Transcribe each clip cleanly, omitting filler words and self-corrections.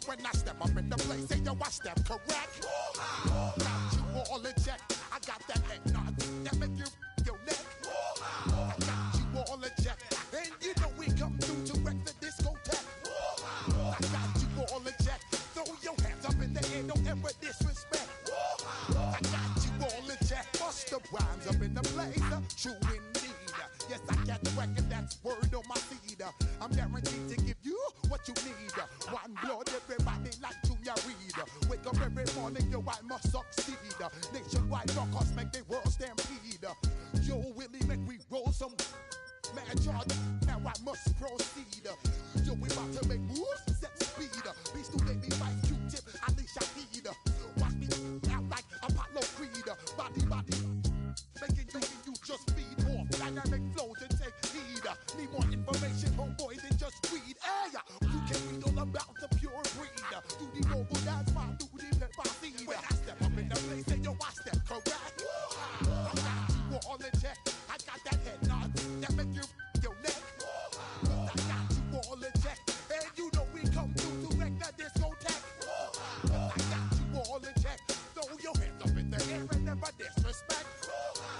When I step up in the place, say yo, I step correct. Got you all in check. I got that head nod that make you your neck. I got you all in check, and you know we come through to wreck the discotheque. I got you all in check. Throw your hands up in the air, don't ever disrespect. I got you all in check. Bust the rhymes up in the place, true indeed. Yes, I got the record, that's word on my feed. I'm guaranteed to give you what you need. One blood, everybody like Junior Reed. Wake up every morning, yo, I must succeed. Nationwide knockouts make the world stampede. Yo, Willie, make we roll some mad charge. Now I must proceed. Yo, we about to make moves, set speed. Beast to baby, fight Q-tip, Alicia Heed. Watch me out like Apollo Creed. Body, making you just feed off dynamic flows and take heed. Need more information, homeboy, than just read. Hey, you can read all about the pure breed. Do the mobile dance, my duty, pepper seed. When I step up in the place, say yo, I step correct. I got you all in check. I got that head nod that make you your neck. I got you all in check, and you know we come through to wreck the discotheque. I got you all in check. Throw your hands up in the air and never disrespect.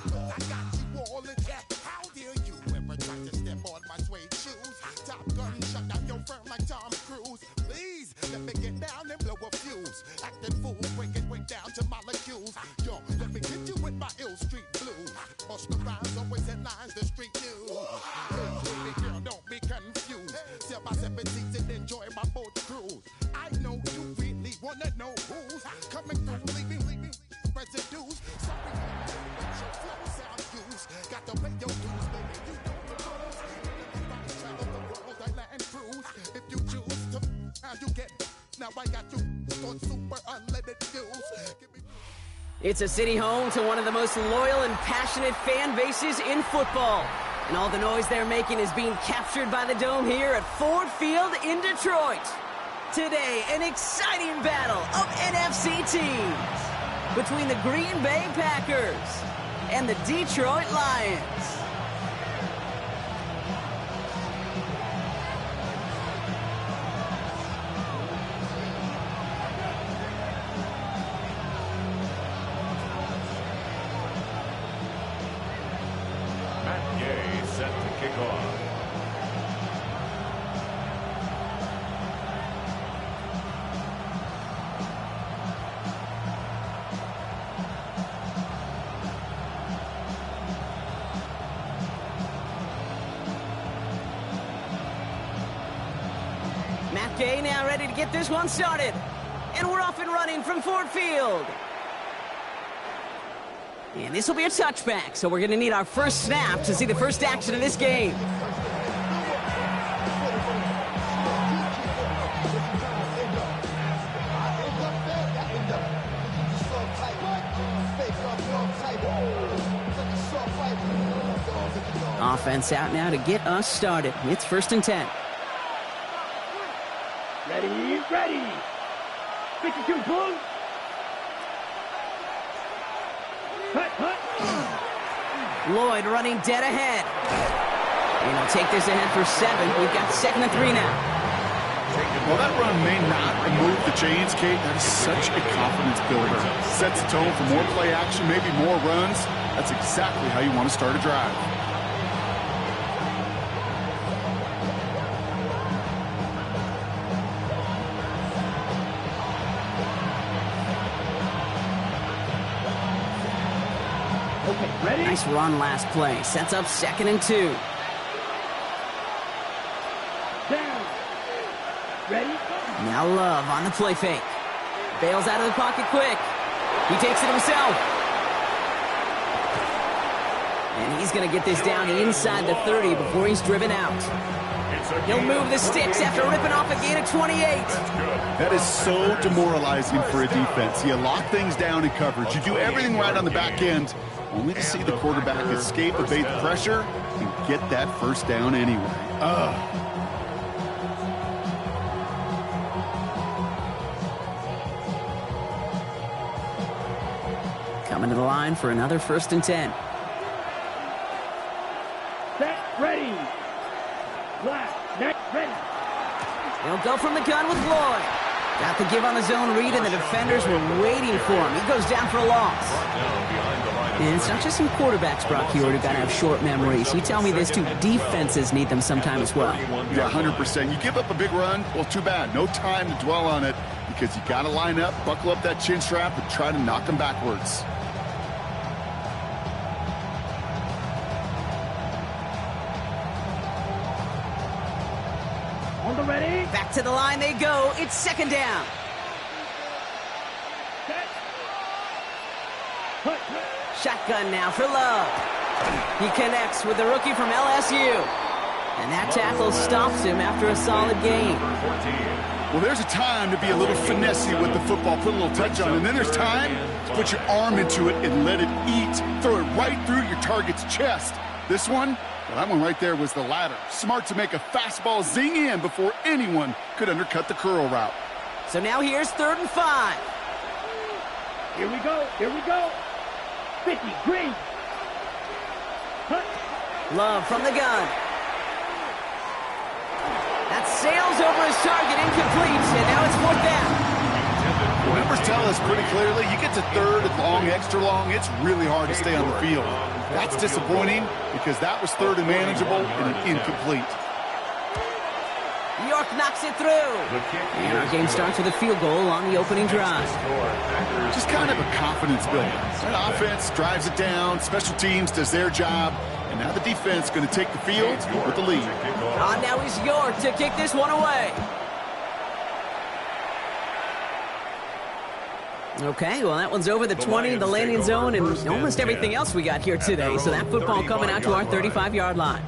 I got you all in check. How dare you ever try to step on my suede shoes? Top Gun shut down your firm like Tom Cruise. Please let me get down and blow a fuse. Acting fool, break it way down to molecules. Yo, let me hit you with my ill street blues. Bust the rhymes, always headlines the street news. Hey, baby girl, don't be confused. Sell my 7 seats and enjoy my boat cruise. I know you really wanna know who's coming through, leaving residues. Sorry, your flow sound used. Got to pay your dues, baby. You know the rules. Everybody travel the world, I land cruise. If you choose to, how you get. Now I got you on super unlimited views. It's a city home to one of the most loyal and passionate fan bases in football. And all the noise they're making is being captured by the Dome here at Ford Field in Detroit. Today, an exciting battle of NFC teams between the Green Bay Packers and the Detroit Lions. Set to kick off. Matt Gay now ready to get this one started. And we're off and running from Ford Field. And this will be a touchback, so we're going to need our first snap to see the first action of this game. Offense out now to get us started. It's 1st and 10. Ready. 52 Bulls. Lloyd running dead ahead. And he'll take this ahead for 7. We've got 2nd and 3 now. Well, that run may not remove the chains, Kate. That is such a confidence builder. Sets the tone for more play action, maybe more runs. That's exactly how you want to start a drive. Ready? Nice run last play. Sets up 2nd and 2. Down. Ready? Now Love on the play fake. Bails out of the pocket quick. He takes it himself. And he's going to get this down inside the 30 before he's driven out. He'll move the sticks after ripping off a gain of 28. That is so demoralizing for a defense. You lock things down in coverage. You do everything right on the back end, only to see the quarterback escape, evade the pressure, and get that first down anyway. Coming to the line for another 1st and 10. Set, ready. Flat, next, ready. They'll go from the gun with Lloyd. Got the give on the zone read, and the defenders were waiting for him. He goes down for a loss. And it's not just some quarterbacks, Brock, here who got to have short memories. You tell me this too, defenses need them sometime as well. Yeah, 100%. You give up a big run, well, too bad. No time to dwell on it because you got to line up, buckle up that chin strap, and try to knock them backwards. On the ready. Back to the line they go. It's 2nd down. Set. Put. Shotgun now for Love. He connects with the rookie from LSU. And that tackle stops him after a solid gain. Well, there's a time to be a little finessey with the football, put a little touch on it. And then there's time to put your arm into it and let it eat. Throw it right through your target's chest. This one, well, that one right there was the latter. Smart to make a fastball zing in before anyone could undercut the curl route. So now here's 3rd and 5. Here we go. Here we go. 50, green. Cut. Love from the gun. That sails over his target, incomplete, and now it's 4th down. The numbers tell us pretty clearly, you get to 3rd and long, extra long, it's really hard to stay on the field. That's disappointing because that was 3rd and manageable and incomplete. York knocks it through. And our game starts with a field goal on the opening drive. Just kind of a confidence builder. That offense drives it down, special teams does their job, and now the defense is going to take the field with the lead. On now is York to kick this one away. Okay, well, that one's over the 20, the landing zone, and almost everything else we got here today. So that football coming out to our 35-yard line.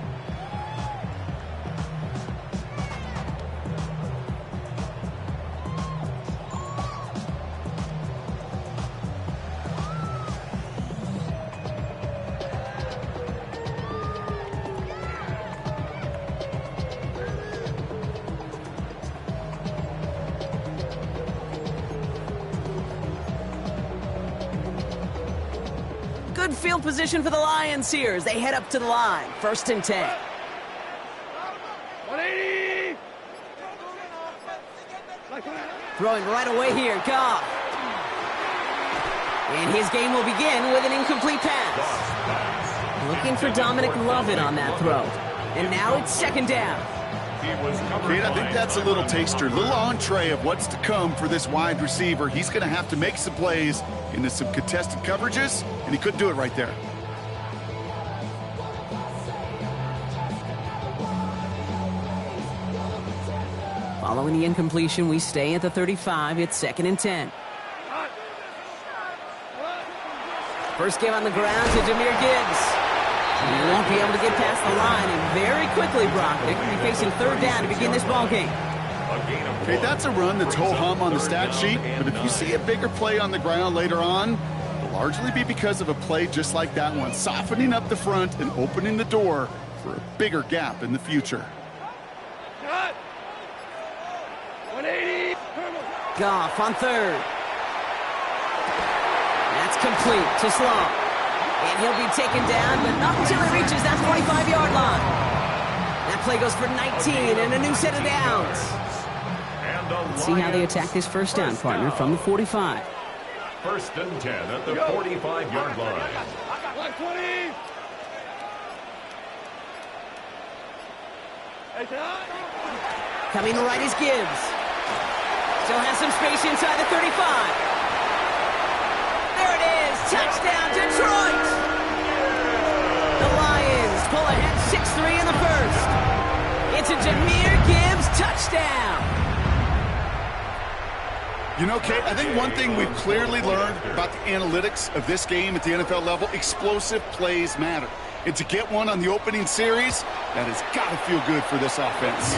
Good field position for the Lions here as they head up to the line. 1st and 10. 180. Throwing right away here, Goff. And his game will begin with an incomplete pass. Looking for Dominic Lovett on that throw. And now it's 2nd down. Kate, I think that's a little taster, a little entree of what's to come for this wide receiver. He's going to have to make some plays into some contested coverages, and he couldn't do it right there. Following the incompletion, we stay at the 35. It's 2nd and 10. First give on the ground to Jahmyr Gibbs. He won't be able to get past the line, and very quickly, Brock, they could be facing 3rd down to begin this ball game. Okay, that's a run that's ho-hum on the stat sheet, but if you see a bigger play on the ground later on, it'll largely be because of a play just like that one, softening up the front and opening the door for a bigger gap in the future. 180. Goff on 3rd. That's complete to Sloan. And he'll be taken down, but not until he reaches that 45-yard line. That play goes for 19 and a new set of downs. Let's see how they attack this 1st down, partner, from the 45. 1st and 10 at the 45-yard line. 120. Coming right is Gibbs. Still has some space inside the 35. There it is. Touchdown, Detroit. The Lions pull ahead 6-3 in the 1st. It's a Jahmyr Gibbs touchdown. You know, Kate, I think one thing we've clearly learned about the analytics of this game at the NFL level, explosive plays matter. And to get one on the opening series, that has got to feel good for this offense.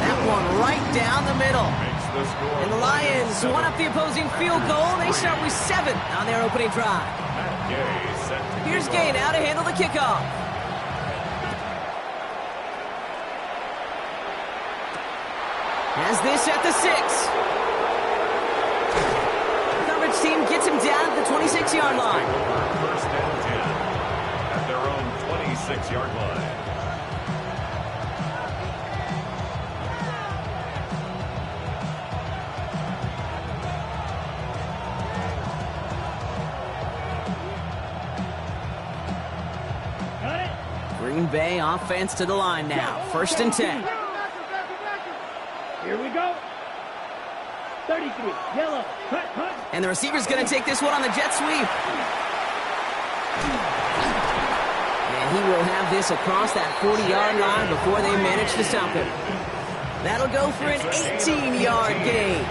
That one right down the middle. And the Lions one up the opposing field goal. They start with 7 on their opening drive. Here's Gay now to handle the kickoff. Has this at the 6. Coverage Each team gets him down at the 26-yard line. First and 10 at their own 26-yard line. Green Bay offense to the line now. First and 10. Here we go. 33, yellow, cut. And the receiver's going to take this one on the jet sweep. And he will have this across that 40-yard line before they manage to stop him. That'll go for an 18-yard gain.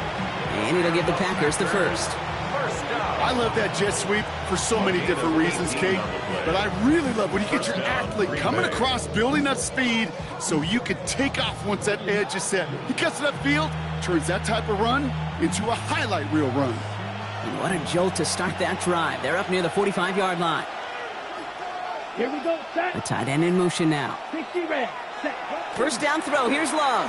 And it'll give the Packers the first. I love that jet sweep for so many different reasons, Kate. But I really love when you get your athlete coming across, building up speed, so you can take off once that edge is set. He cuts it upfield, turns that type of run into a highlight reel run. And what a jolt to start that drive. They're up near the 45-yard line. Here we go, set. The tight end in motion now. 60 red, set. First down throw. Here's Love.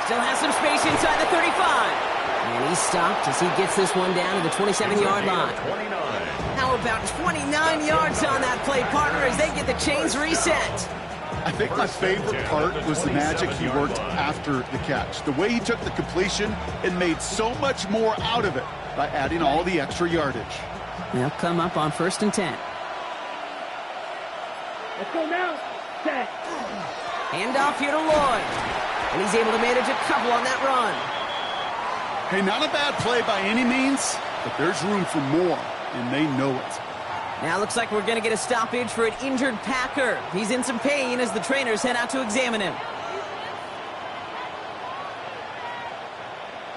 Still has some space inside the 35. And he's stopped as he gets this one down to the 27-yard line. How about 29 yards on that play, partner, as they get the chains reset? I think my favorite part was the magic he worked after the catch. The way he took the completion and made so much more out of it by adding all the extra yardage. They'll come up on first and 10. Let's go now. Set. Handoff here to Lloyd. And he's able to manage a couple on that run. Hey, not a bad play by any means, but there's room for more, and they know it. Now looks like we're going to get a stoppage for an injured Packer. He's in some pain as the trainers head out to examine him.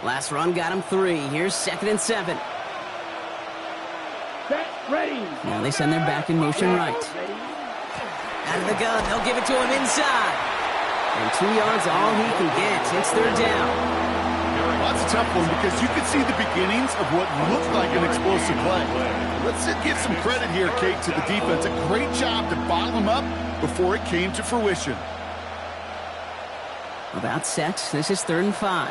Last run got him 3. Here's second and 7. Set, ready. Now they send their back in motion right. Out of the gun, they'll give it to him inside. And 2 yards all he can get. It's third down. Well, that's a tough one because you could see the beginnings of what looked like an explosive play. Let's give some credit here, Kate, to the defense. A great job to bottle them up before it came to fruition. About set. This is third and 5.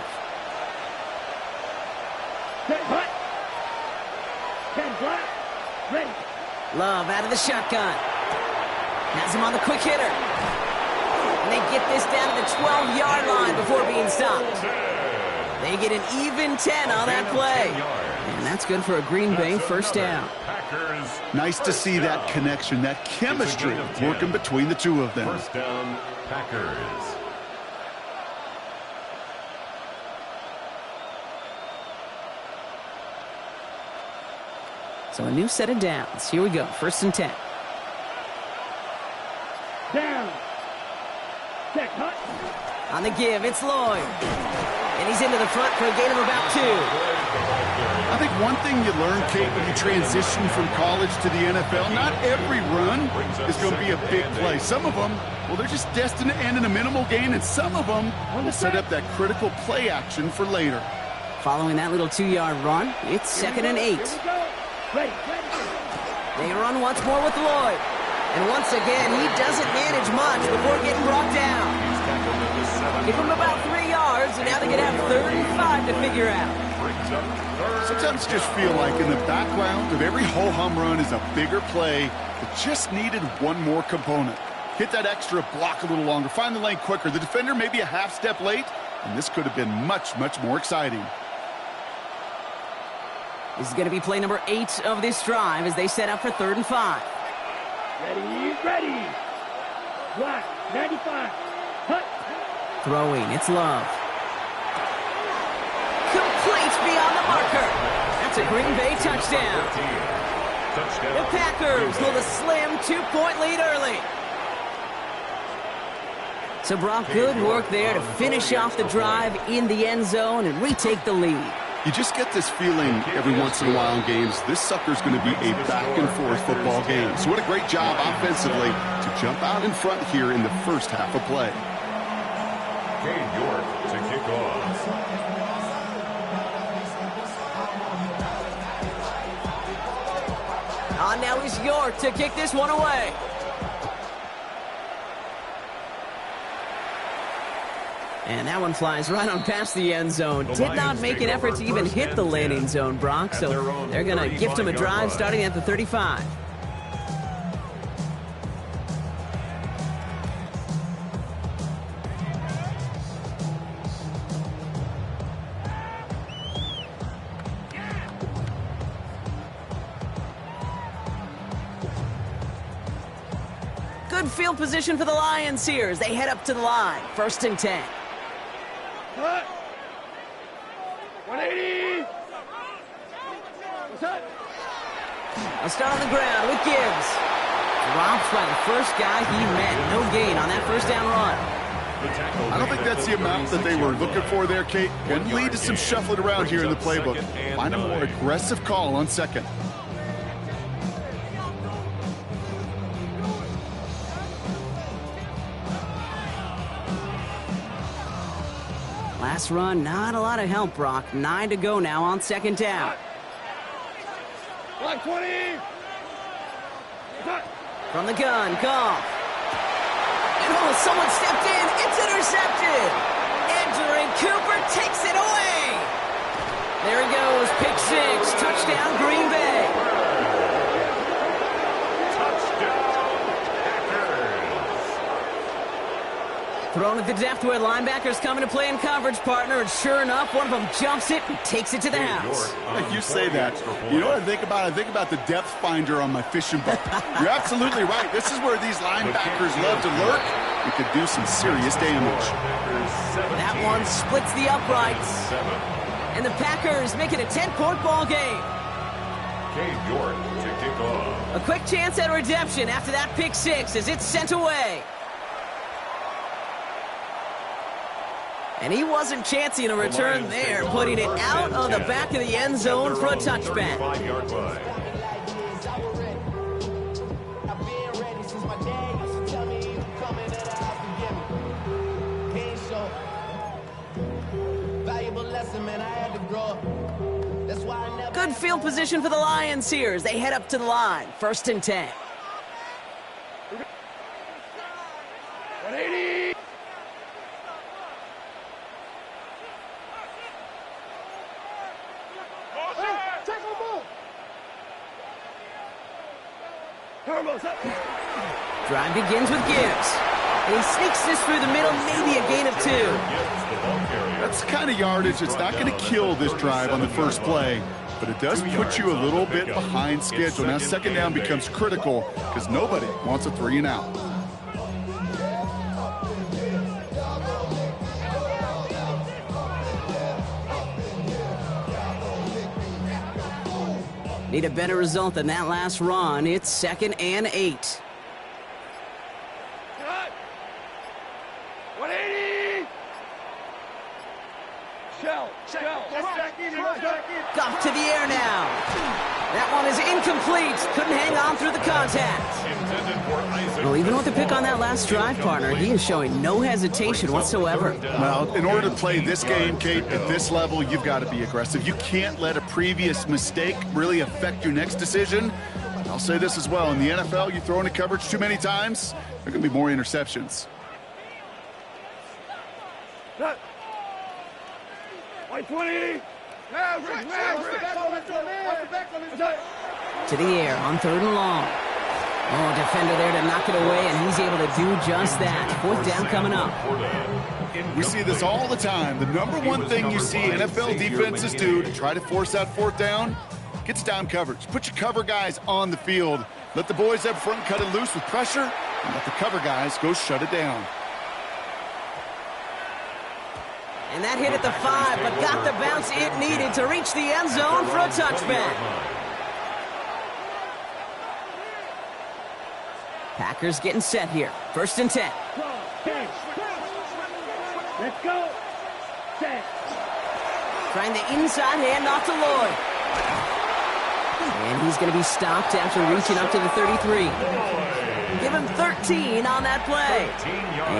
Set, hut. 10 black, ready. Love out of the shotgun. Has him on the quick hitter. And they get this down to the 12-yard line before being stopped. They get an even 10 on that play. And that's good for a Green Bay first down. Nice to see that connection, that chemistry working between the two of them. First down, Packers. So a new set of downs. Here we go. First and 10. Down. Set, hut. On the give, it's Lloyd. And he's into the front for a gain of about 2. I think one thing you learn, Kate, when you transition from college to the NFL, not every run is going to be a big play. Some of them, well, they're just destined to end in a minimal gain, and some of them will set up that critical play action for later. Following that little 2-yard run, it's second and 8. Ready. They run once more with Lloyd. And once again, he doesn't manage much before getting brought down. Give him about 3 yards, and now they get out third and 5 to figure out. Sometimes just feel like in the background of every ho-hum run is a bigger play that just needed one more component. Hit that extra block a little longer, find the lane quicker. The defender may be a half step late, and this could have been much, much more exciting. This is going to be play number 8 of this drive as they set up for third and 5. Ready. Black, 95. Hut. Throwing, it's Love. Complete beyond the marker. That's a Green Bay touchdown. The Packers hold a slim 2-point lead early. So Brock, good work there to finish off the drive in the end zone and retake the lead. You just get this feeling every once in a while in games, this sucker's going to be a back-and-forth football game. So what a great job offensively to jump out in front here in the first half of play. Cade York to kick off. On now is York to kick this one away. And that one flies right on past the end zone. Did not make an effort to even hit the landing zone, Brock, so they're going to gift him a drive starting at the 35. Good field position for the Lions here as they head up to the line. 1st and 10. Cut. 180. What's up? I'll start on the ground with Gibbs. Drops by the first guy he met. No gain on that first down run. I don't think that's the amount that they were looking for there, Kate. Can lead to some shuffling around here in the playbook. Find a more aggressive call on 2nd. Last run, not a lot of help, Brock. 9 to go now on 2nd down. Block 20. Cut. From the gun, Goff. And oh, someone stepped in. It's intercepted. Edgerrin Cooper takes it away. There he goes. Pick 6. Touchdown, Green Bay. Thrown at the depth where linebackers coming to play in coverage, partner, and sure enough, one of them jumps it and takes it to the house. You say that. You know what I think about? I think about the depth finder on my fishing boat. You're absolutely right. This is where these linebackers love to lurk. We could do some serious damage. That one splits the uprights. And the Packers make it a 10-point ball game. York to kick off. A quick chance at redemption after that pick 6 as it's sent away. And he wasn't chancing a return there, putting it out of the back of the end zone for a touchback. Good field position for the Lions here as they head up to the line. 1st and 10. 180. Drive begins with Gibbs. And he sneaks this through the middle, maybe a gain of 2. That's the kind of yardage that's not going to kill this drive on the first play, but it does put you a little bit behind schedule. Now 2nd down becomes critical because nobody wants a 3 and out. Need a better result than that last run. It's 2nd and 8. 180. Shell. Goff to the air now. That one is incomplete. Couldn't hang on through the contact. Well, even with the pick on that last drive, partner, he is showing no hesitation whatsoever. Well, in order to play this game, Kate, at this level, you've got to be aggressive. You can't let a previous mistake really affect your next decision. I'll say this as well. In the NFL, you throw into coverage too many times, there are going to be more interceptions. Cut. 120. To the air on 3rd and long. Oh, defender there to knock it away, and he's able to do just that. 4th down coming up. We see this all the time. The number one thing you see NFL defenses do to try to force that 4th down, gets down coverage. Put your cover guys on the field. Let the boys up front cut it loose with pressure, and let the cover guys go shut it down. And that hit at the 5, but got the bounce it needed to reach the end zone for a touchback. Packers getting set here. 1st and 10. Let's go. Set. Trying the inside handoff to Lloyd. And he's going to be stopped after reaching up to the 33. Give him 13 on that play.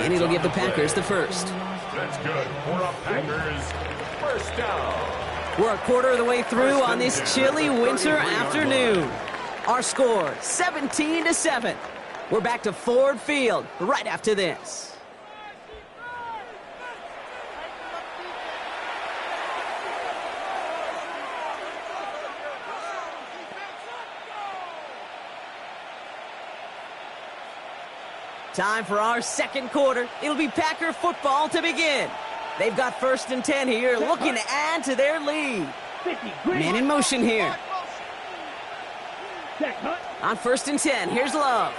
And it'll give the Packers the first. That's good. For the Packers, 1st down. We're a quarter of the way through on this chilly winter afternoon. Our score, 17-7. We're back to Ford Field right after this. Time for our second quarter. It'll be Packer football to begin. They've got 1st and 10 here, looking to add to their lead. Man in motion here. On 1st and 10, here's Love.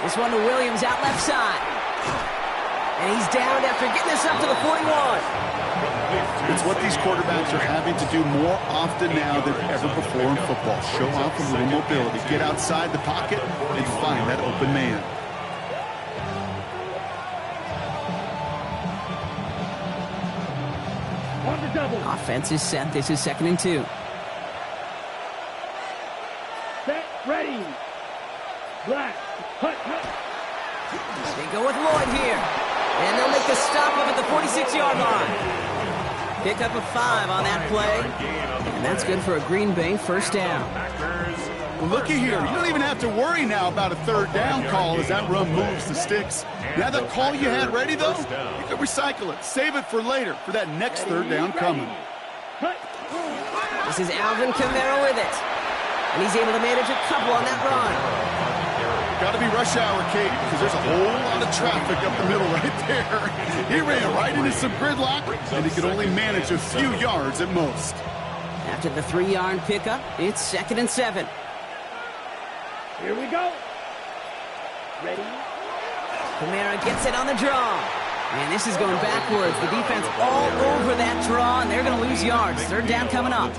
This one to Williams out left side. And he's down after getting this up to the 41. It's what these quarterbacks are having to do more often now than ever before in football. Show off a little mobility. Get outside the pocket and find that open man. Offense is set. This is 2nd and 2. Set, ready. Black, hut, hut. They go with Lloyd here. And they'll make the stop up at the 46-yard line. Pick up a 5 on that play. And that's good for a Green Bay 1st down. Well, looky here. You don't even have to worry now about a 3rd down call as that run moves the sticks. Now the call you had ready, though, you can recycle it. Save it for later for that next 3rd down coming. This is Alvin Kamara with it. And he's able to manage a couple on that run. Got to be rush hour, Kate, because there's a whole lot of traffic up the middle right there. He ran right into some gridlock, and he could only manage a few yards at most. After the 3-yard pickup, it's 2nd and 7. Here we go. Ready. Kamara gets it on the draw. And this is going backwards. The defense all over that draw, and they're going to lose yards. 3rd down coming up.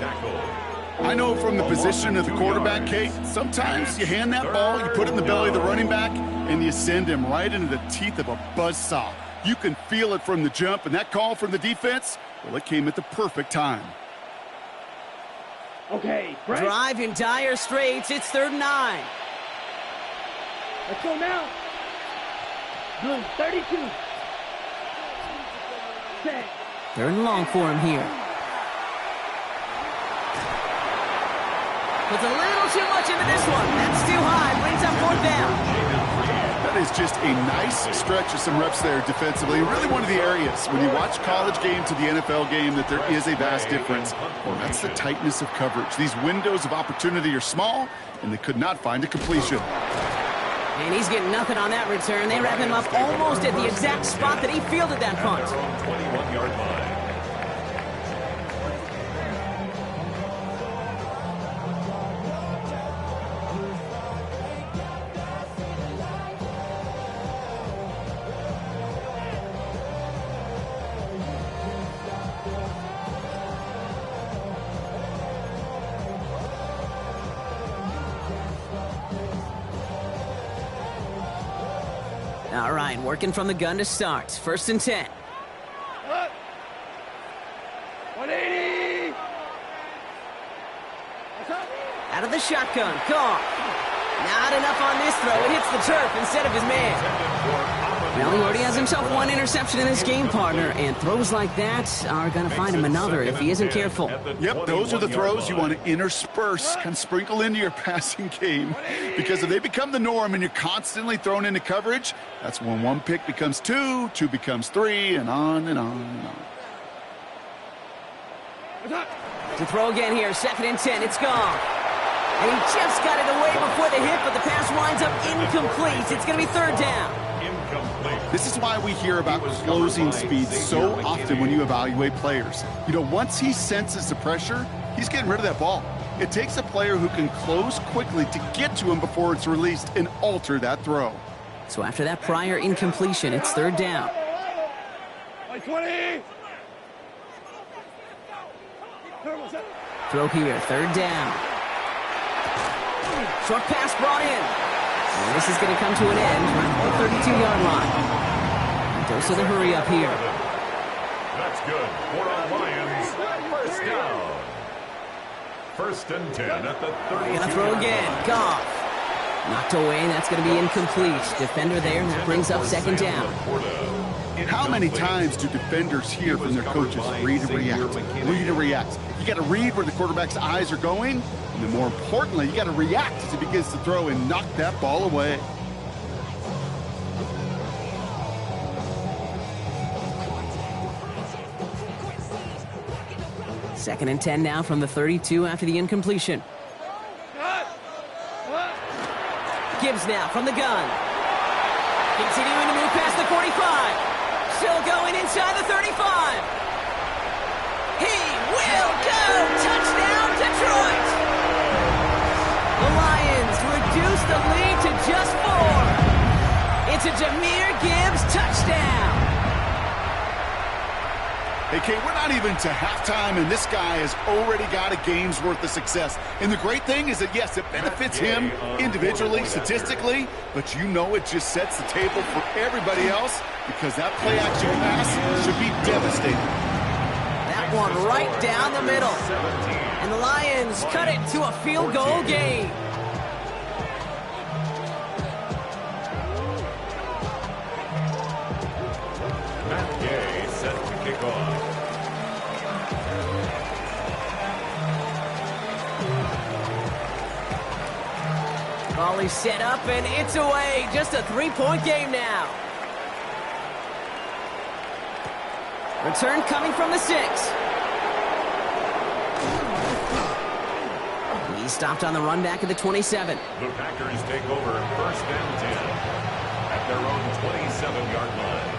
I know from the position of the quarterback, Kate, sometimes you hand that ball, you put it in the belly of the running back, and you send him right into the teeth of a buzzsaw. You can feel it from the jump, and that call from the defense, well, it came at the perfect time. Okay, break. Drive in dire straits. It's 3rd and 9. Let's go now. Blue, 32. Set. 3rd and long for him here. Puts a little too much into this one. That's too high. Brings up 4th down. That is just a nice stretch of some reps there defensively. Really one of the areas when you watch college game to the NFL game that there is a vast difference. Well, that's the tightness of coverage. These windows of opportunity are small, and they could not find a completion. And he's getting nothing on that return. They wrap him up almost at the exact spot that he fielded that punt. 21-yard line. All right, working from the gun to start. 1st and 10. 180. Out of the shotgun. Goff. Not enough on this throw. It hits the turf instead of his man. Well, he already has himself 1 interception in this game, partner, and throws like that are going to find him another if he isn't careful. Yep, those are the throws you want to intersperse, kind of sprinkle into your passing game, because if they become the norm and you're constantly thrown into coverage, that's when 1 pick becomes 2, 2 becomes 3, and on and on and on. To throw again here, 2nd and 10. It's gone. And he just got it away before the hit, but the pass winds up incomplete. It's going to be 3rd down. This is why we hear about closing speed so often when you evaluate players. You know, once he senses the pressure, he's getting rid of that ball. It takes a player who can close quickly to get to him before it's released and alter that throw. So after that prior incompletion, it's 3rd down. 20. Throw here, 3rd down. Short pass brought in. And this is going to come to an end right at the 32-yard line. Dose of the hurry up here. That's good. For the Lions, 1st down. 1st and 10 at the 32. Going to throw again. Goff. Knocked away. That's going to be incomplete. Defender there. That brings up 2nd down. How many times do defenders hear from their coaches, read and react, read and react? You got to read where the quarterback's eyes are going, and then more importantly, you got to react as he begins to throw and knock that ball away. Second and 10 now from the 32 after the incompletion. Gibbs now from the gun. Continuing to move past the 45. Still going inside the 35. He will go! Touchdown, Detroit! The Lions reduce the lead to just 4. It's a Jahmyr Gibbs touchdown. Hey, Kate, we're not even to halftime, and this guy has already got a game's worth of success. And the great thing is that, yes, it benefits him individually, statistically, but you know it just sets the table for everybody else because that play-action pass should be devastating. That one right down the middle. And the Lions cut it to a field goal game. Set to kick off. Volley set up and it's away. Just a 3-point game now. Return coming from the 6. He's stopped on the run back at the 27. The Packers take over 1st and 10 at their own 27-yard line.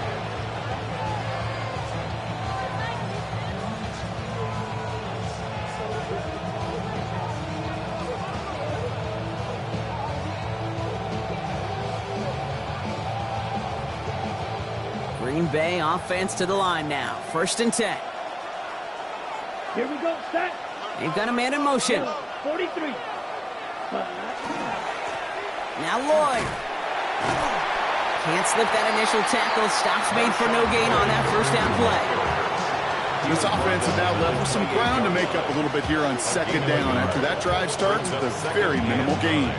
Green Bay offense to the line now. 1st and 10. Here we go, set. They've got a man in motion. 43. Now Lloyd. Can't slip that initial tackle. Stops made for no gain on that 1st down play. This offense has now left some ground to make up a little bit here on 2nd down after that drive starts with a very minimal gain.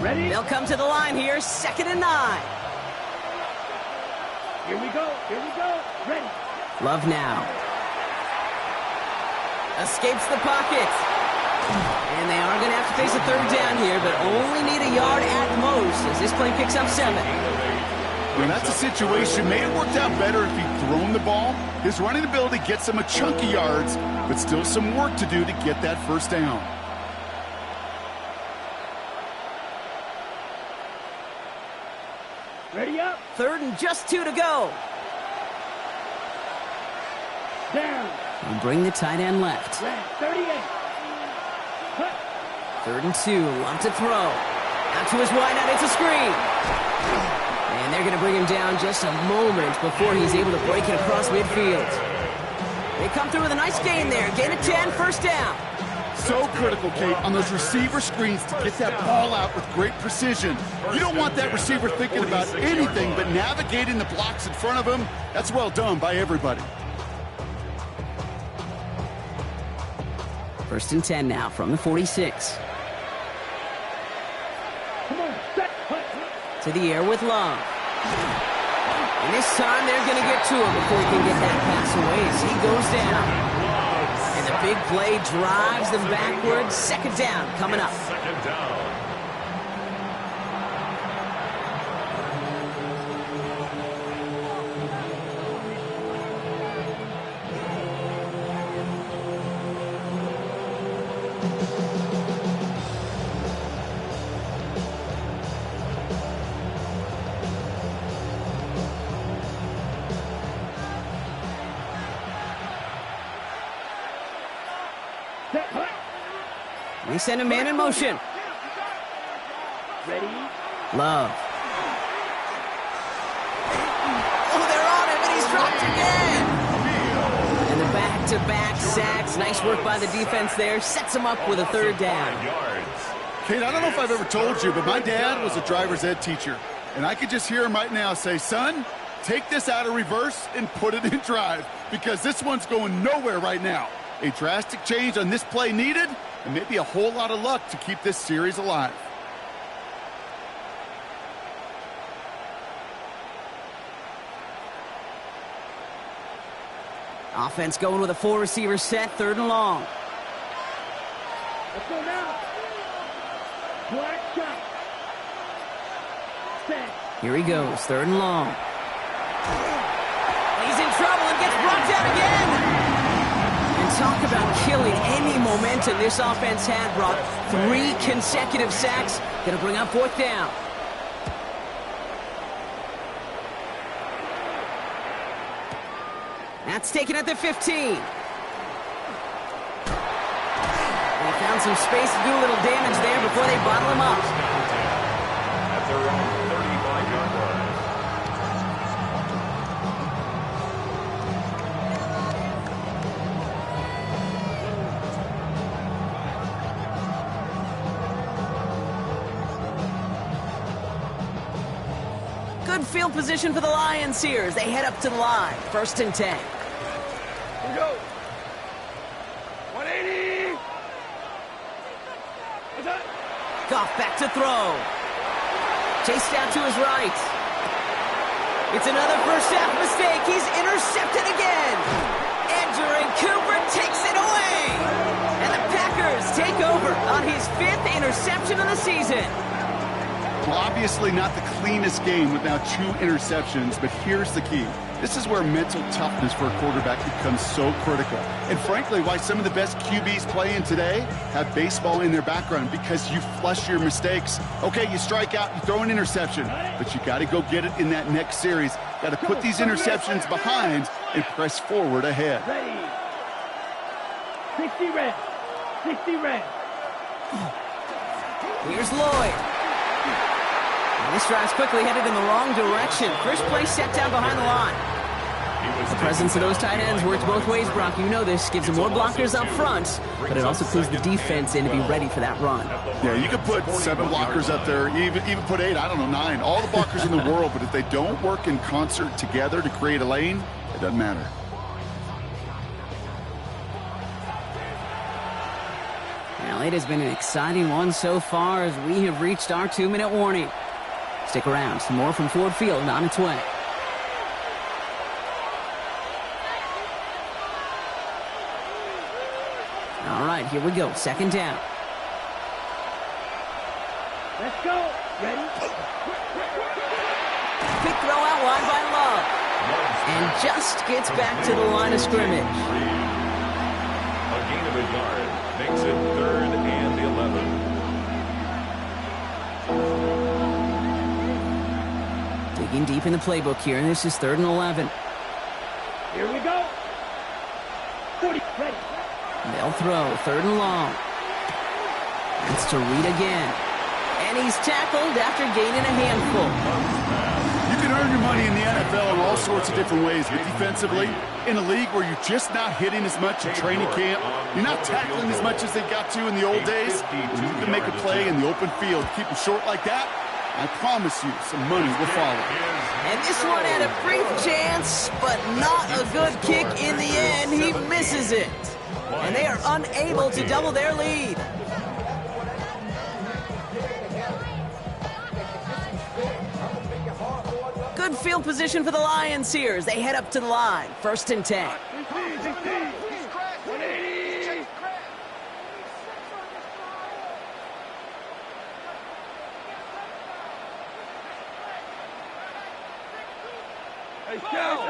Ready? They'll come to the line here, 2nd and 9. Here we go. Here we go. Ready. Love now. Escapes the pocket. And they are going to have to face a 3rd down here, but only need a yard at most as this play picks up 7. When that's a situation, may have worked out better if he'd thrown the ball. His running ability gets him a chunk of yards, but still some work to do to get that 1st down. Ready up. 3rd and just 2 to go. Down. And bring the tight end left. Red. 38. Cut. 3rd and 2. Love to throw. Out to his wideout. It's a screen. And they're going to bring him down just a moment before he's able to break it across midfield. They come through with a nice gain there. Gain of 10. 1st down. So critical, Kate, on those receiver screens to get that ball out with great precision. You don't want that receiver thinking about anything but navigating the blocks in front of him. That's well done by everybody. 1st and 10 now from the 46. Come on. Set. Cut. To the air with Love. And this time they're going to get to him before he can get that pass away as he goes down. And the big play drives them backwards. 2nd down coming up. 2nd down. Set. Cut. They send a man in motion. Ready. Love. Oh, they're on him, and he's dropped again. And the back-to-back sacks. Nice work by the defense there. Sets him up with a 3rd down. Kate, I don't know if I've ever told you, but my dad was a driver's ed teacher. And I could just hear him right now say, son, take this out of reverse and put it in drive because this one's going nowhere right now. A drastic change on this play needed, and maybe a whole lot of luck to keep this series alive. Offense going with a 4-receiver set, 3rd and long. Let's go now. Black shot. Set. Here he goes, 3rd and long. He's in trouble and gets brought down again. And talk about killing any momentum this offense had, Brock. 3 consecutive sacks. Going to bring up 4th down. That's taken at the 15. They found some space to do a little damage there before they bottle him up. At their own 35-yard line. Good field position for the Lions here as they head up to the line. 1st and 10. Here we go. 180. What's that? Goff back to throw. Chased out to his right. It's another first half mistake. He's intercepted again. Edgerrin Cooper takes it away. And the Packers take over on his 5th interception of the season. Well, obviously not the cleanest game without 2 interceptions, but here's the key. This is where mental toughness for a quarterback becomes so critical. And frankly, why some of the best QBs playing today have baseball in their background, because you flush your mistakes. Okay, you strike out, you throw an interception, but you got to go get it in that next series. Got to put these interceptions behind and press forward ahead. Ready. 60 red. 60 red. Here's Lloyd. And this drive's quickly headed in the wrong direction. First play set down behind the line. The presence of those tight ends works both ways, Brock. You know this. Gives them more blockers up front, but it also clues the defense in to be ready for that run. Yeah, you could put 7 blockers up there, even put 8, I don't know, 9. All the blockers in the world, but if they don't work in concert together to create a lane, it doesn't matter. Well, it has been an exciting one so far as we have reached our 2-minute warning. Stick around. Some more from Ford Field on its way. All right, here we go. 2nd down. Let's go. Ready? Quick throw out wide by Love. And just gets back to the line of scrimmage. A gain of a yard makes it 3rd and 11. Digging deep in the playbook here, and this is 3rd and 11. Here we go. 40. Ready. They'll throw. 3rd and long. That's to Reed again. And he's tackled after gaining a handful. You can earn your money in the NFL in all sorts of different ways, but defensively, in a league where you're just not hitting as much in training camp, you're not tackling as much as they got to in the old days, when you can make a play in the open field, keep them short like that, I promise you some money will follow. And this one had a brief chance, but not a good kick in the end. He misses it. And they are unable to double their lead. Good field position for the Lions here as they head up to the line. 1st and 10. 180. Hey, show.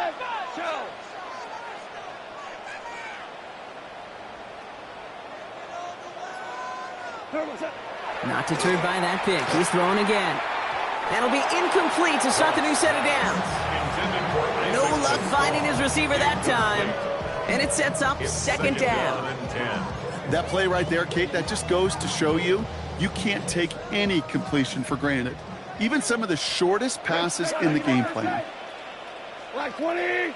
Not deterred by that pick. He's throwing again. That'll be incomplete to start the new set of downs. No luck finding his receiver that time. And it sets up 2nd down. That play right there, Kate, that just goes to show you, you can't take any completion for granted. Even some of the shortest passes in the game plan. Black 20.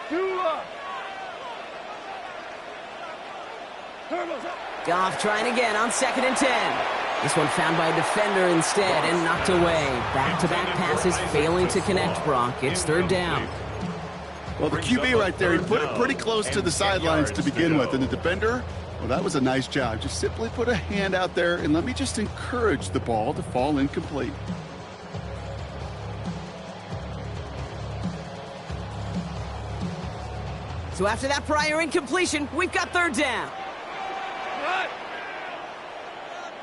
2 up. Goff trying again on 2nd and 10. This one found by a defender instead and knocked away. Back-to-back passes failing to connect, Brock. It's 3rd down. Well, the QB right there, he put it pretty close to the sidelines to begin with. And the defender, well, that was a nice job. Just simply put a hand out there and let me just encourage the ball to fall incomplete. So after that prior incompletion, we've got 3rd down.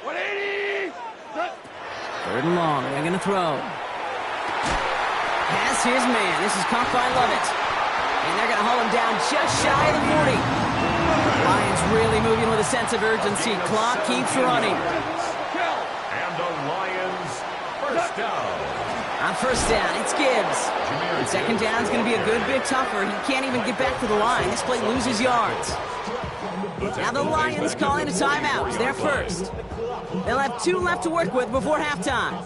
180. 3rd and long. They're going to throw. Has his man. This is caught by Lovett. And they're going to haul him down just shy of the 40. Lions really moving with a sense of urgency. Clock keeps running. And the Lions first down. On first down, it's Gibbs. And second down is going to be a good bit tougher. He can't even get back to the line. This play loses yards. Now the Lions calling a timeout. They're first. They'll have 2 left to work with before halftime.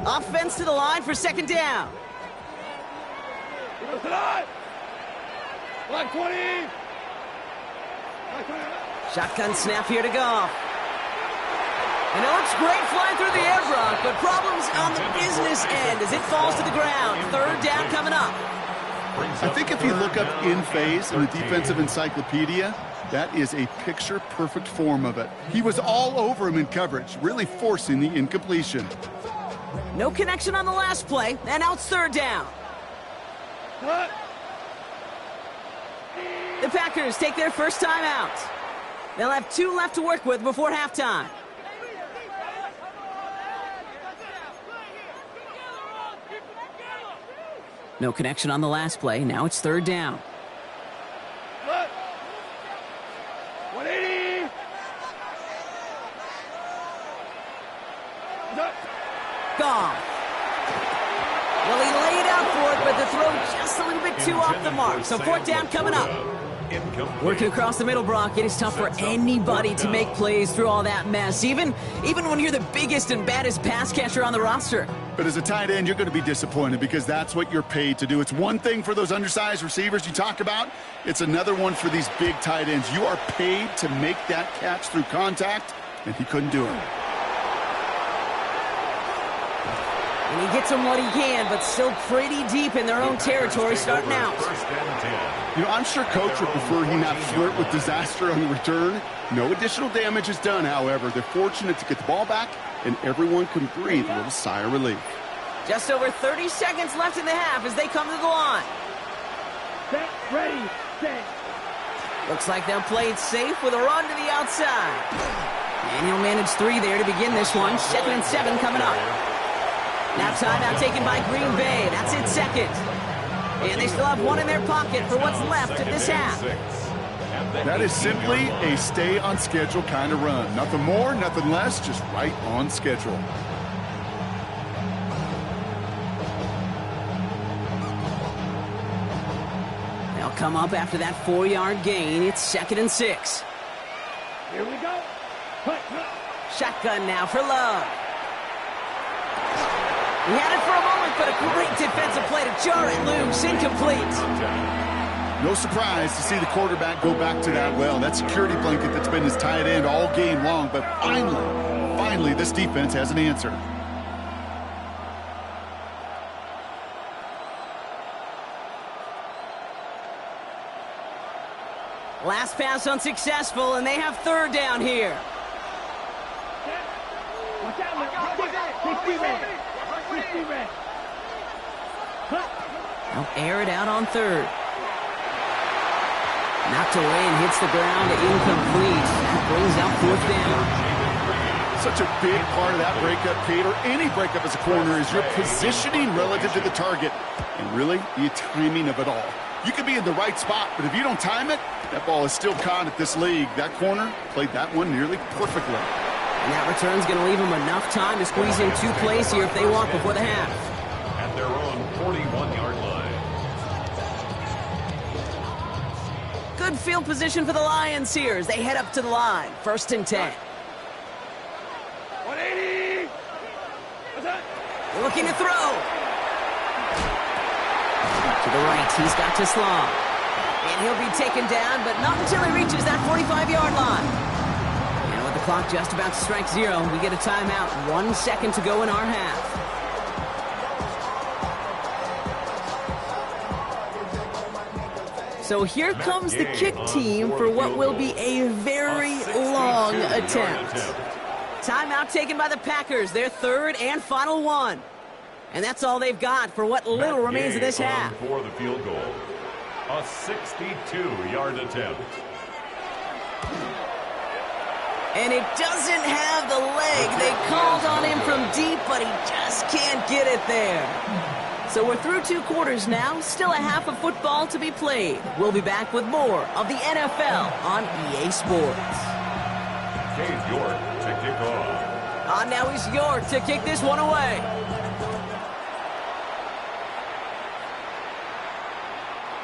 Offense to the line for second down. Black 20. Shotgun snap here to Goff. And it looks great flying through the air, Brock, but problems on the business end as it falls to the ground. Third down coming up. I think if you look up in phase in the defensive encyclopedia, that is a picture-perfect form of it. He was all over him in coverage, really forcing the incompletion. No connection on the last play, and now it's third down. The Packers take their first time out. They'll have 2 left to work with before halftime. No connection on the last play. Now it's third down. 180. Goff. Well, he laid out for it, but the throw just a little bit too off the mark. So fourth down coming up. Working across the middle, Brock, it is tough for anybody to make plays through all that mess, even when you're the biggest and baddest pass catcher on the roster. But as a tight end, you're going to be disappointed because that's what you're paid to do. It's one thing for those undersized receivers you talk about. It's another one for these big tight ends. You are paid to make that catch through contact, and he couldn't do it. And he gets them what he can, but still pretty deep in their own territory starting out. You know, I'm sure Coach would prefer he not flirt with disaster on the return. No additional damage is done, however. They're fortunate to get the ball back, and everyone can breathe a little sigh of relief. Just over 30 seconds left in the half as they come to the line. Set, ready, set. Looks like they'll play it safe with a run to the outside. And he'll manage 3 there to begin this one. 2nd and 7 coming up. Now timeout taken by Green Bay. That's it, second. And they still have 1 in their pocket for what's left of this half. That is simply a stay-on-schedule kind of run. Nothing more, nothing less, just right on schedule. They'll come up after that 4-yard gain. It's 2nd and 6. Here we go. Shotgun now for Love. He had it for a moment, but a great defensive play to jar it loose. Incomplete. No surprise to see the quarterback go back to that well. That security blanket that's been his tight end all game long. But finally, this defense has an answer. Last pass unsuccessful, and they have third down here. Watch out, man. 60 red. 60 red. They'll air it out on third. Knocked away and hits the ground, incomplete. That brings out fourth down. Such a big part of that breakup, Kate, or any breakup as a corner, is your positioning relative to the target. And really, the timing of it all. You could be in the right spot, but if you don't time it, that ball is still caught at this league. That corner played that one nearly perfectly. And that return's going to leave them enough time to squeeze in 2 plays here if they want before the half. At their own 41-yard line. Good field position for the Lions here as they head up to the line. 1st and 10. 180. Looking to throw. To the right, he's got to Slaw. And he'll be taken down, but not until he reaches that 45-yard line. And with the clock just about to strike 0, we get a timeout. 1 second to go in our half. So here comes the kick team for what will be a very long attempt. Timeout taken by the Packers, their 3rd and final one. And that's all they've got for what little remains of this half. For the field goal, a 62-yard attempt. And it doesn't have the leg. They called on him from deep, but he just can't get it there. So we're through 2 quarters now. Still a half of football to be played. We'll be back with more of the NFL on EA Sports. Dave York to kick off. Now he's York to kick this one away.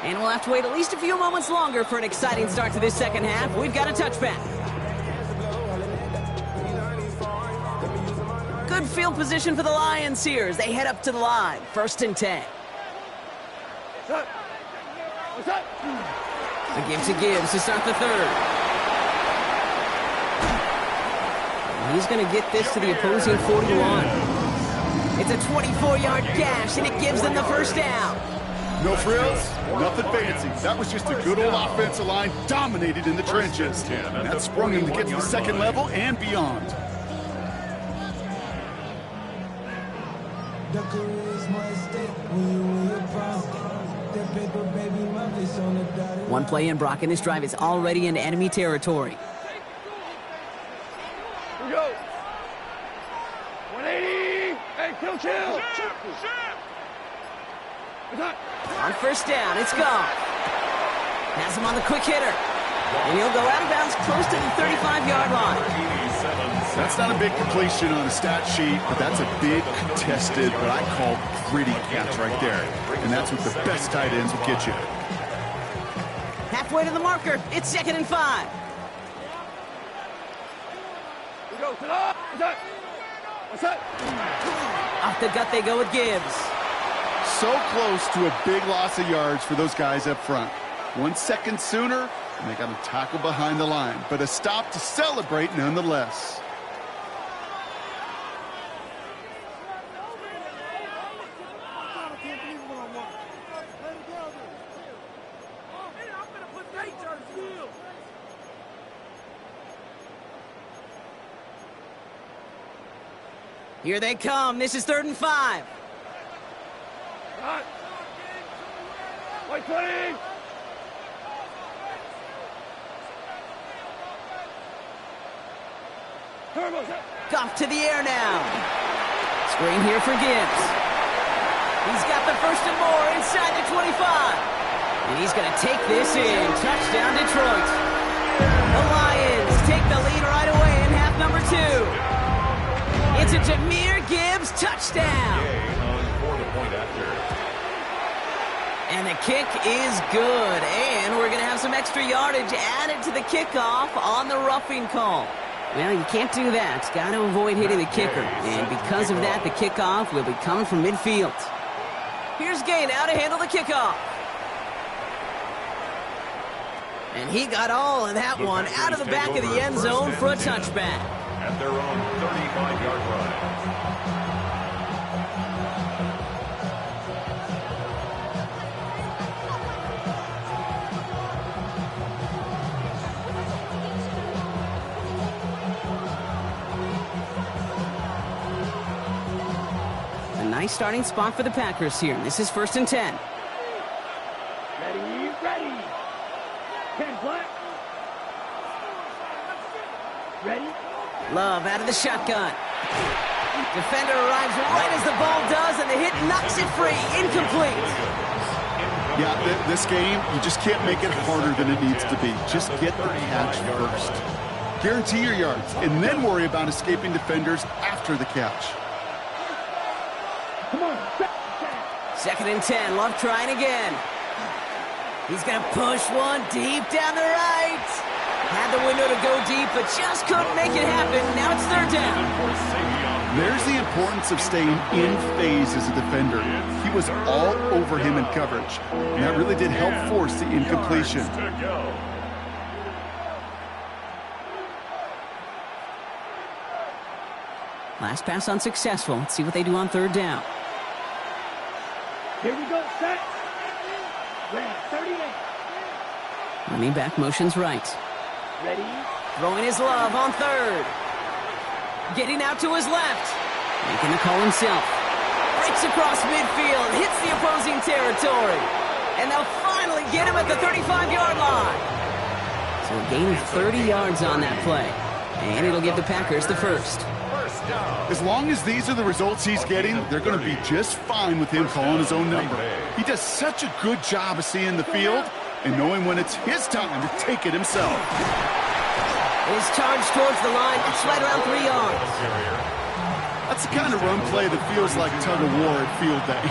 And we'll have to wait at least a few moments longer for an exciting start to this second half. We've got a touchback. Good field position for the Lions here as they head up to the line. 1st and 10. A give to Gibbs to start the third. He's going to get this to the opposing 41. It's a 24-yard gash, and it gives them the first down. No frills, nothing fancy. That was just a good old offensive line dominated in the trenches. And that sprung him to get to the second level and beyond. One play in, Brock, and this drive is already in enemy territory. Here we go. 180. Hey, chill. On 1st down, it's gone. Has him on the quick hitter. And he'll go out of bounds close to the 35-yard line. That's not a big completion on a stat sheet, but that's a big contested, what I call gritty catch right there. And that's what the best tight ends will get you. Halfway to the marker. It's 2nd and 5. Here we go. What's that? Off the gut they go with Gibbs. So close to a big loss of yards for those guys up front. 1 second sooner, and they got to tackle behind the line. But a stop to celebrate nonetheless. Here they come. This is 3rd and 5. White 20. Goff to the air now. Screen here for Gibbs. He's got the 1st and more inside the 25. And he's going to take this in. Touchdown, Detroit. The Lions take the lead right away in half number 2. It's a Jahmyr Gibbs touchdown. On 4-point after. And the kick is good. And we're going to have some extra yardage added to the kickoff on the roughing call. Well, you can't do that. Got to avoid hitting the kicker. And because of that, the kickoff will be coming from midfield. Here's Gay now to handle the kickoff. And he got all of that one out of the back of the end zone for a touchback. At their own 35-yard line. A nice starting spot for the Packers here. This is 1st and 10. Ready. 10 flat. Ready. Love out of the shotgun. Defender arrives right as the ball does, and the hit knocks it free. Incomplete. Yeah, this game, you just can't make it harder than it needs to be. Just get the catch first. Guarantee your yards, and then worry about escaping defenders after the catch. Come on. 2nd and 10. Love trying again. He's going to push one deep down the right. Had the window to go deep, but just couldn't make it happen. Now it's 3rd down. There's the importance of staying in phase as a defender. He was all over him in coverage, and that really did help force the incompletion. Last pass unsuccessful. Let's see what they do on 3rd down. Here we go. Set. Ready. 38. Running back motions right. Ready. Throwing his Love on 3rd. Getting out to his left. Making the call himself. Breaks across midfield. Hits the opposing territory. And they'll finally get him at the 35-yard line. So a gain of 30 yards on that play. And it'll give the Packers the first. As long as these are the results he's getting, they're going to be just fine with him calling his own number. He does such a good job of seeing the field and knowing when it's his time to take it himself. His charge towards the line, it's right around 3 yards. That's the kind of run play that feels like tug-of-war at field day.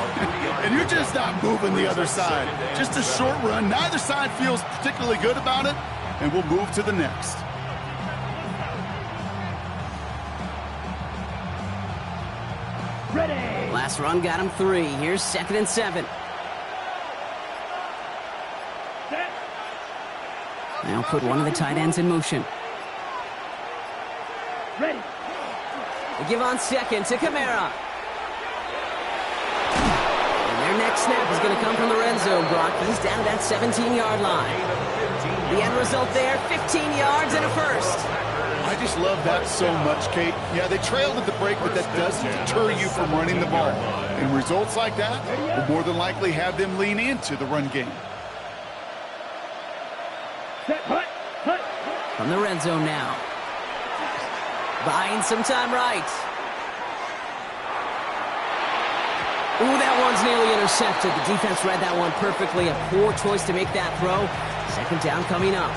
And you're just not moving the other side. Just a short run. Neither side feels particularly good about it, and we'll move to the next. Ready. Last run got him 3. Here's 2nd and 7. Set. Now put one of the tight ends in motion. Ready. They give on 2nd to Kamara. And their next snap is going to come from the red zone, Brock. He's down at that 17-yard line. The end result there, 15 yards and a first. I just love that so much, Kate. Yeah, they trailed at the break, but that doesn't deter you from running the ball. And results like that will more than likely have them lean into the run game. Set. Hut. Hut. From the red zone now. Buying some time right. Ooh, that one's nearly intercepted. The defense read that one perfectly. A poor choice to make that throw. 2nd down coming up.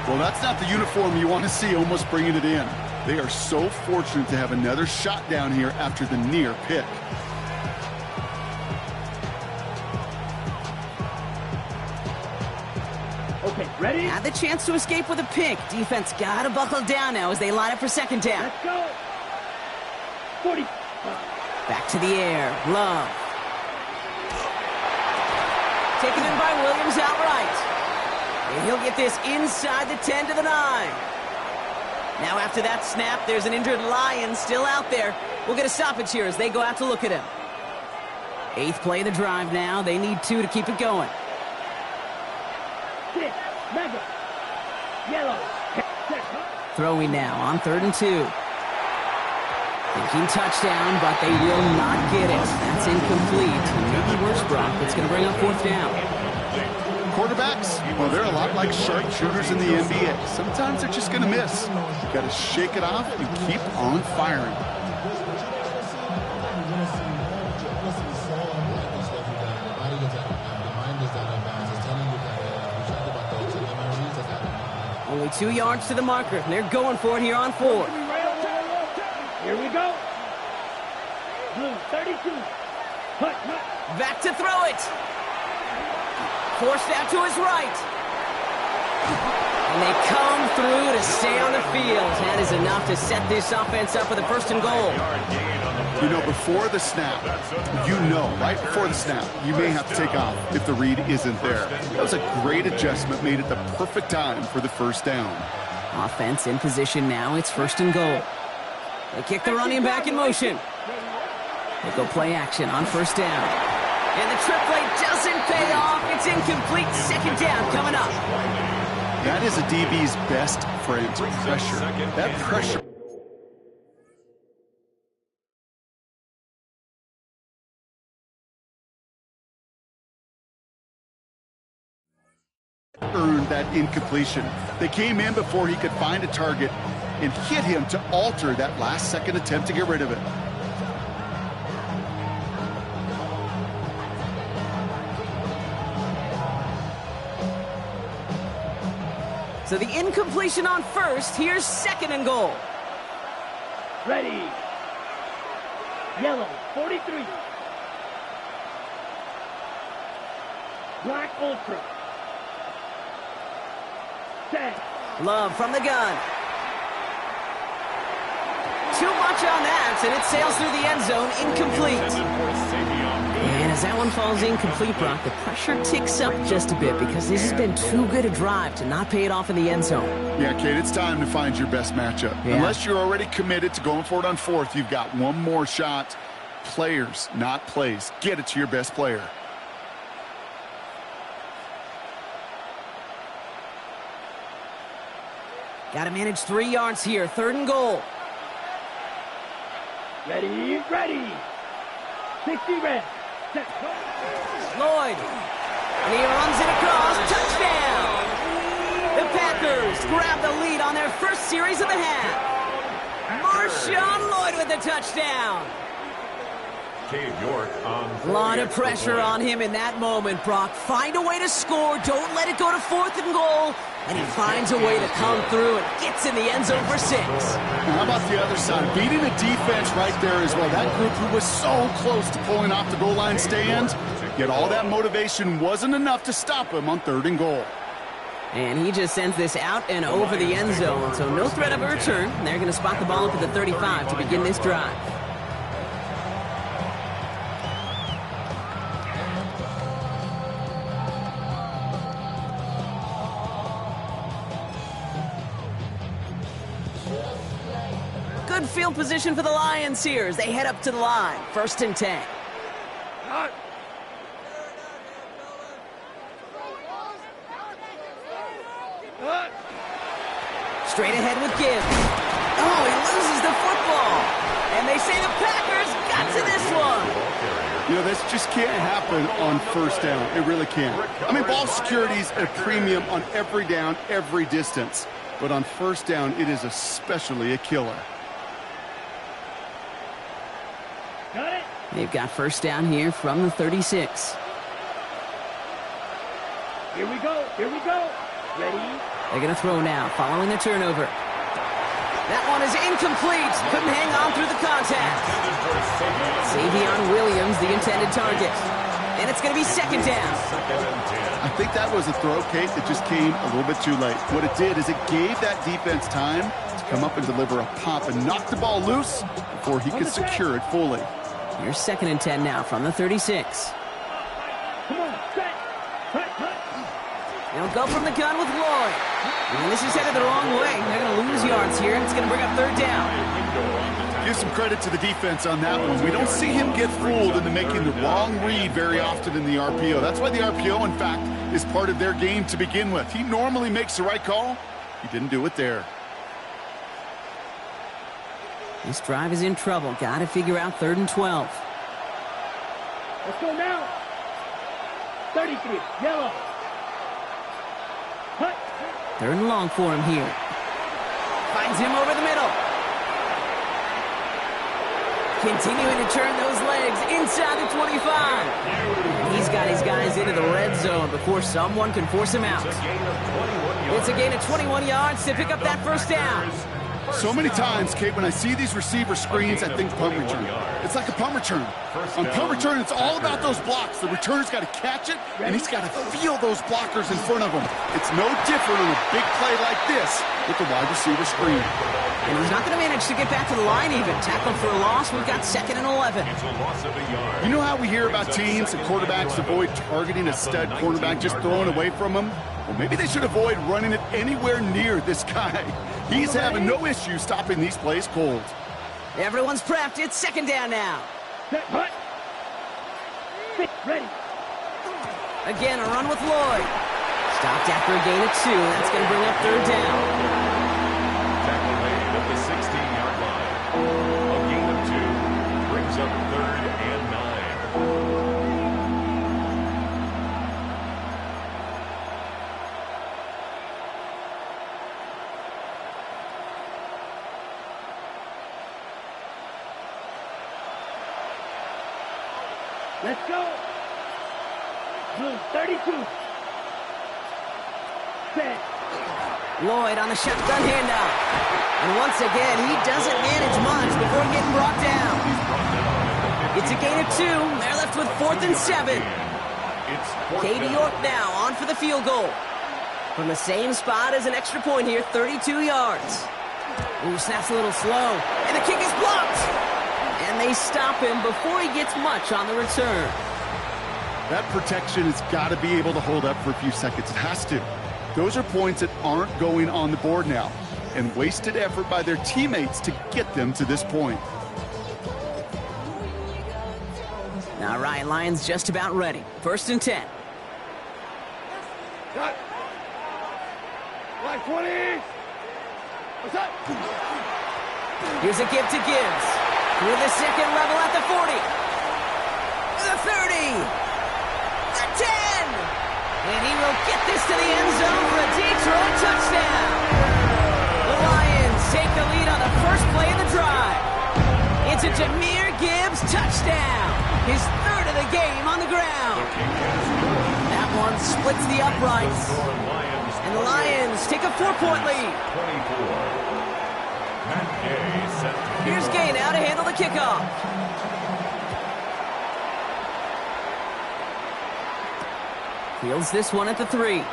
Well, that's not the uniform you want to see almost bringing it in. They are so fortunate to have another shot down here after the near pick. Okay, ready? Had the chance to escape with a pick. Defense got to buckle down now as they line up for 2nd down. Let's go. 40. Back to the air. Love. Taken in by Williams outright. And he'll get this inside the 10 to the 9. Now after that snap, there's an injured Lion still out there. We'll get a stoppage here as they go out to look at him. 8th play of the drive now. They need 2 to keep it going. 6. Mega. Yellow. Set. Throwing now on 3rd and 2. Thinking touchdown, but they will not get it. That's incomplete. Maybe worse, Brock. It's going to bring up 4th down. Quarterbacks, well, they're a lot like sharpshooters in the NBA. Sometimes they're just going to miss. You got to shake it off and keep on firing. Only 2 yards to the marker, and they're going for it here on 4th. Here we go. Blue, 32. Hut, hut. Back to throw it. Forced out to his right. And they come through to stay on the field. That is enough to set this offense up with a 1st and goal. You know, before the snap, right before the snap, you may have to take off if the read isn't there. That was a great adjustment, made it the perfect time for the 1st down. Offense in position now. It's 1st and goal. They kick the running back in motion. They go play action on 1st down. And the trick play doesn't pay off. It's incomplete. 2nd down coming up. That is a DB's best friend, pressure. That pressure. Earned that incompletion. They came in before he could find a target and hit him to alter that last-second attempt to get rid of it. So the incompletion on 1st. Here's 2nd and goal. Ready. Yellow, 43. Black Ultra. Set. Love from the gun. Too much on that, and it sails through the end zone, incomplete. And as that one falls incomplete, Brock, the pressure ticks up just a bit because this has been too good a drive to not pay it off in the end zone. Yeah, Kate, it's time to find your best matchup. Yeah. Unless you're already committed to going for it on 4th, you've got one more shot. Players, not plays. Get it to your best player. Got to manage 3 yards here. 3rd and goal. Ready, ready. 60 red. Set. Lloyd. And he runs it across. Touchdown. The Packers grab the lead on their first series of the half. Marshawn Lloyd with the touchdown. Cade York on A lot of pressure on him in that moment, Brock. Find a way to score. Don't let it go to 4th and goal. And he finds a way to come through and gets in the end zone for 6. How about the other side? Beating the defense right there as well. That group who was so close to pulling off the goal line stand, yet all that motivation wasn't enough to stop him on 3rd and goal. And he just sends this out and over the end zone, so no threat of a return. They're going to spot the ball up at the 35 to begin this drive. Good field position for the Lions here as they head up to the line. 1st and 10. Straight ahead with Gibbs. Oh, he loses the football. And they say the Packers got to this one. You know, this just can't happen on 1st down. It really can't. I mean, ball security's a premium on every down, every distance. But on 1st down, it is especially a killer. Got it. They've got 1st down here from the 36. Here we go. Here we go. Ready? They're going to throw now, following the turnover. That one is incomplete. Couldn't hang on through the contact. Savion Williams, the intended target. And it's going to be 2nd down. I think that was a throw, Kate, that just came a little bit too late. What it did is it gave that defense time to come up and deliver a pop and knock the ball loose before he could secure it fully. Here's 2nd and 10 now from the 36. Come on, set. Cut. They'll go from the gun with Lloyd. And this is headed the wrong way. They're going to lose yards here, and it's going to bring up 3rd down. Give some credit to the defense on that one. We don't see him get fooled into making the wrong read very often in the RPO. That's why the RPO, in fact, is part of their game to begin with. He normally makes the right call. He didn't do it there. This drive is in trouble. Got to figure out 3rd and 12. Let's go now. 33. Yellow. Cut. 3rd and long for him here. Finds him over the middle. Continuing to turn those legs inside the 25. And he's got his guys into the red zone before someone can force him out. It's a gain of 21 yards to pick up that 1st down. So many times, Kate, when I see these receiver screens, I think punt return. It's like a punt return. On punt return, it's all about those blocks. The returner's got to catch it, and he's got to feel those blockers in front of him. It's no different on a big play like this with the wide receiver screen. And he's not going to manage to get back to the line even. Tackled for a loss. We've got 2nd and 11. You know how we hear about teams and quarterbacks avoid targeting a stud cornerback, just throwing away from him? Well, maybe they should avoid running it anywhere near this guy. He's having no issue stopping these plays cold. Everyone's prepped. It's 2nd down now. Set. Cut. Ready. Again, a run with Lloyd. Stopped after a gain of 2. That's going to bring up 3rd down. Tackle made at the 16-yard line. A gain of 2 brings up 3rd and 9. Let's go. Blue 32. Set. Lloyd on the shotgun handoff. And once again, he doesn't manage much before getting brought down. It's a gain of 2. They're left with 4th and 7. Cade York now on for the field goal. From the same spot as an extra point here, 32 yards. Ooh, snaps a little slow. And the kick is blocked. And they stop him before he gets much on the return. That protection has got to be able to hold up for a few seconds. It has to. Those are points that aren't going on the board now, and wasted effort by their teammates to get them to this point. All right, Lions just about ready. 1st and 10. Cut. Line 20. What's up? Here's a give to Gibbs. Through the 2nd level at the 40. The 30. The 10. And he will get this to the end zone for a Detroit touchdown. It's a Jahmyr Gibbs touchdown. His third of the game on the ground. That one splits the uprights. And the Lions take a 4-point lead. 24. Here's Gay now to handle the kickoff. Fields this one at the 3.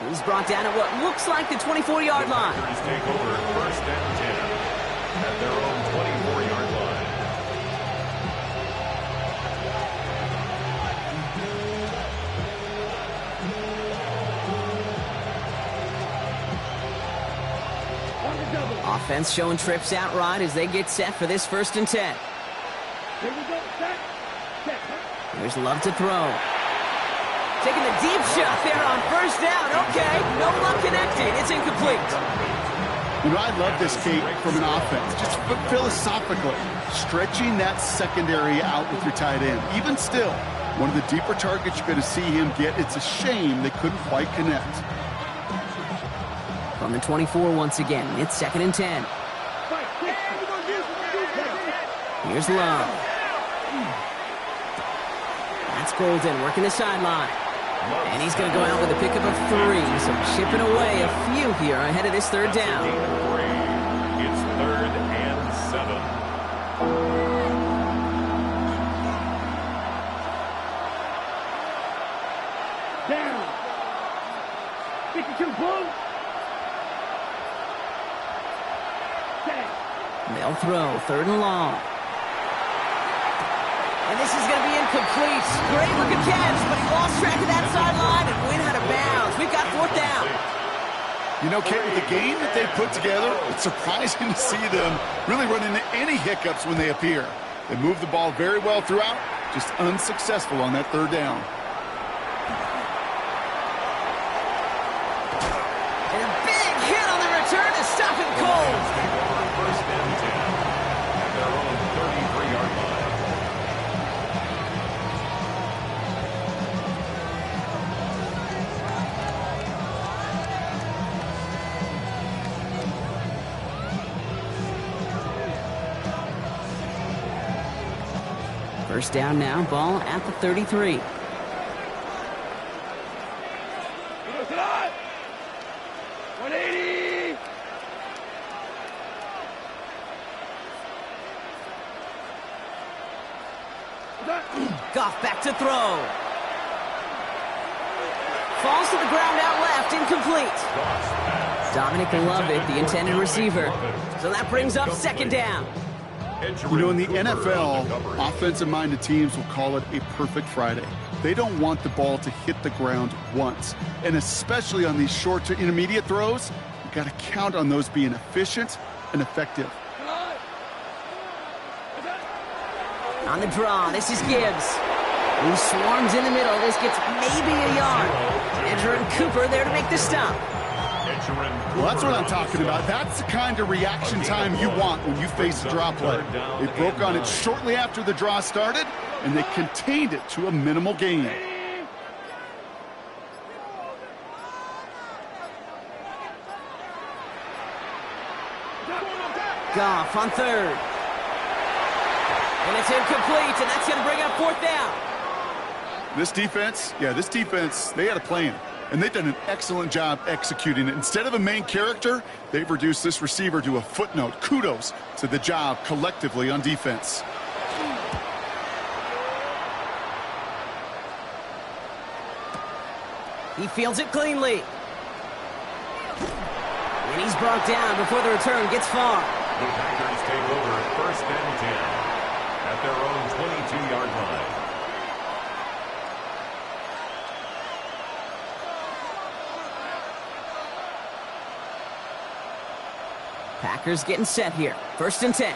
He's brought down at what looks like the 24-yard line. The Packers take over 1st and 10 at their own 24-yard line. Offense showing trips out right as they get set for this 1st and 10. Here we go. Set. Here's Love to throw. Taking the deep shot there on 1st down. Okay, no luck connecting. It's incomplete. You know, I love this, Kate, from an offense. Just philosophically, stretching that secondary out with your tight end. Even still, one of the deeper targets you're going to see him get. It's a shame they couldn't quite connect. From the 24 once again, it's 2nd and 10. Here's Love. That's Golden working the sideline. And he's going to go out with a pickup of 3. So chipping away a few here ahead of this 3rd down. It's 3rd and 7. Down. 52 blue. They'll throw 3rd and long. And this is going to be incomplete. Great looking catch, but he lost track of that sideline and went out of bounds. We've got 4th down. You know, Kate, with the game that they put together, it's surprising to see them really run into any hiccups when they appear. They move the ball very well throughout, just unsuccessful on that 3rd down. And a big hit on the return to stop him cold. 1st and 10 at their own 33-yard line. First down now, ball at the 33. 180. Goff back to throw. Falls to the ground out left, incomplete. Dominic Lovett, the intended receiver. So that brings up 2nd down. You know, in the NFL, offensive-minded teams will call it a perfect Friday. They don't want the ball to hit the ground once. And especially on these short to intermediate throws, you've got to count on those being efficient and effective. On the draw, this is Gibbs. Who swarms in the middle. This gets maybe a yard. Edgerrin Cooper there to make the stop. Well, that's what I'm talking about. That's the kind of reaction time you want when you face a draw play. They broke on it shortly after the draw started, and they contained it to a minimal gain. Goff on 3rd. And it's incomplete, and that's going to bring up 4th down. This defense, they had a plan. And they've done an excellent job executing it. Instead of a main character, they've reduced this receiver to a footnote. Kudos to the job collectively on defense. He fields it cleanly. And he's brought down before the return gets far. The Packers take over 1st and 10 at their own 22-yard line. Packers getting set here. 1st and 10.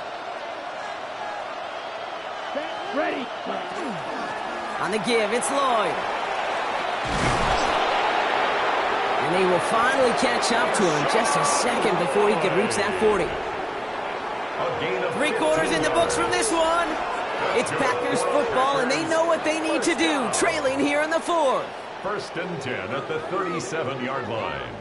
Ready. On the give, it's Lloyd. And they will finally catch up to him just a second before he could reach that 40. 3 quarters in the books from this one. It's Packers football, and they know what they need to do, trailing here in the 4th. 1st and 10 at the 37-yard line.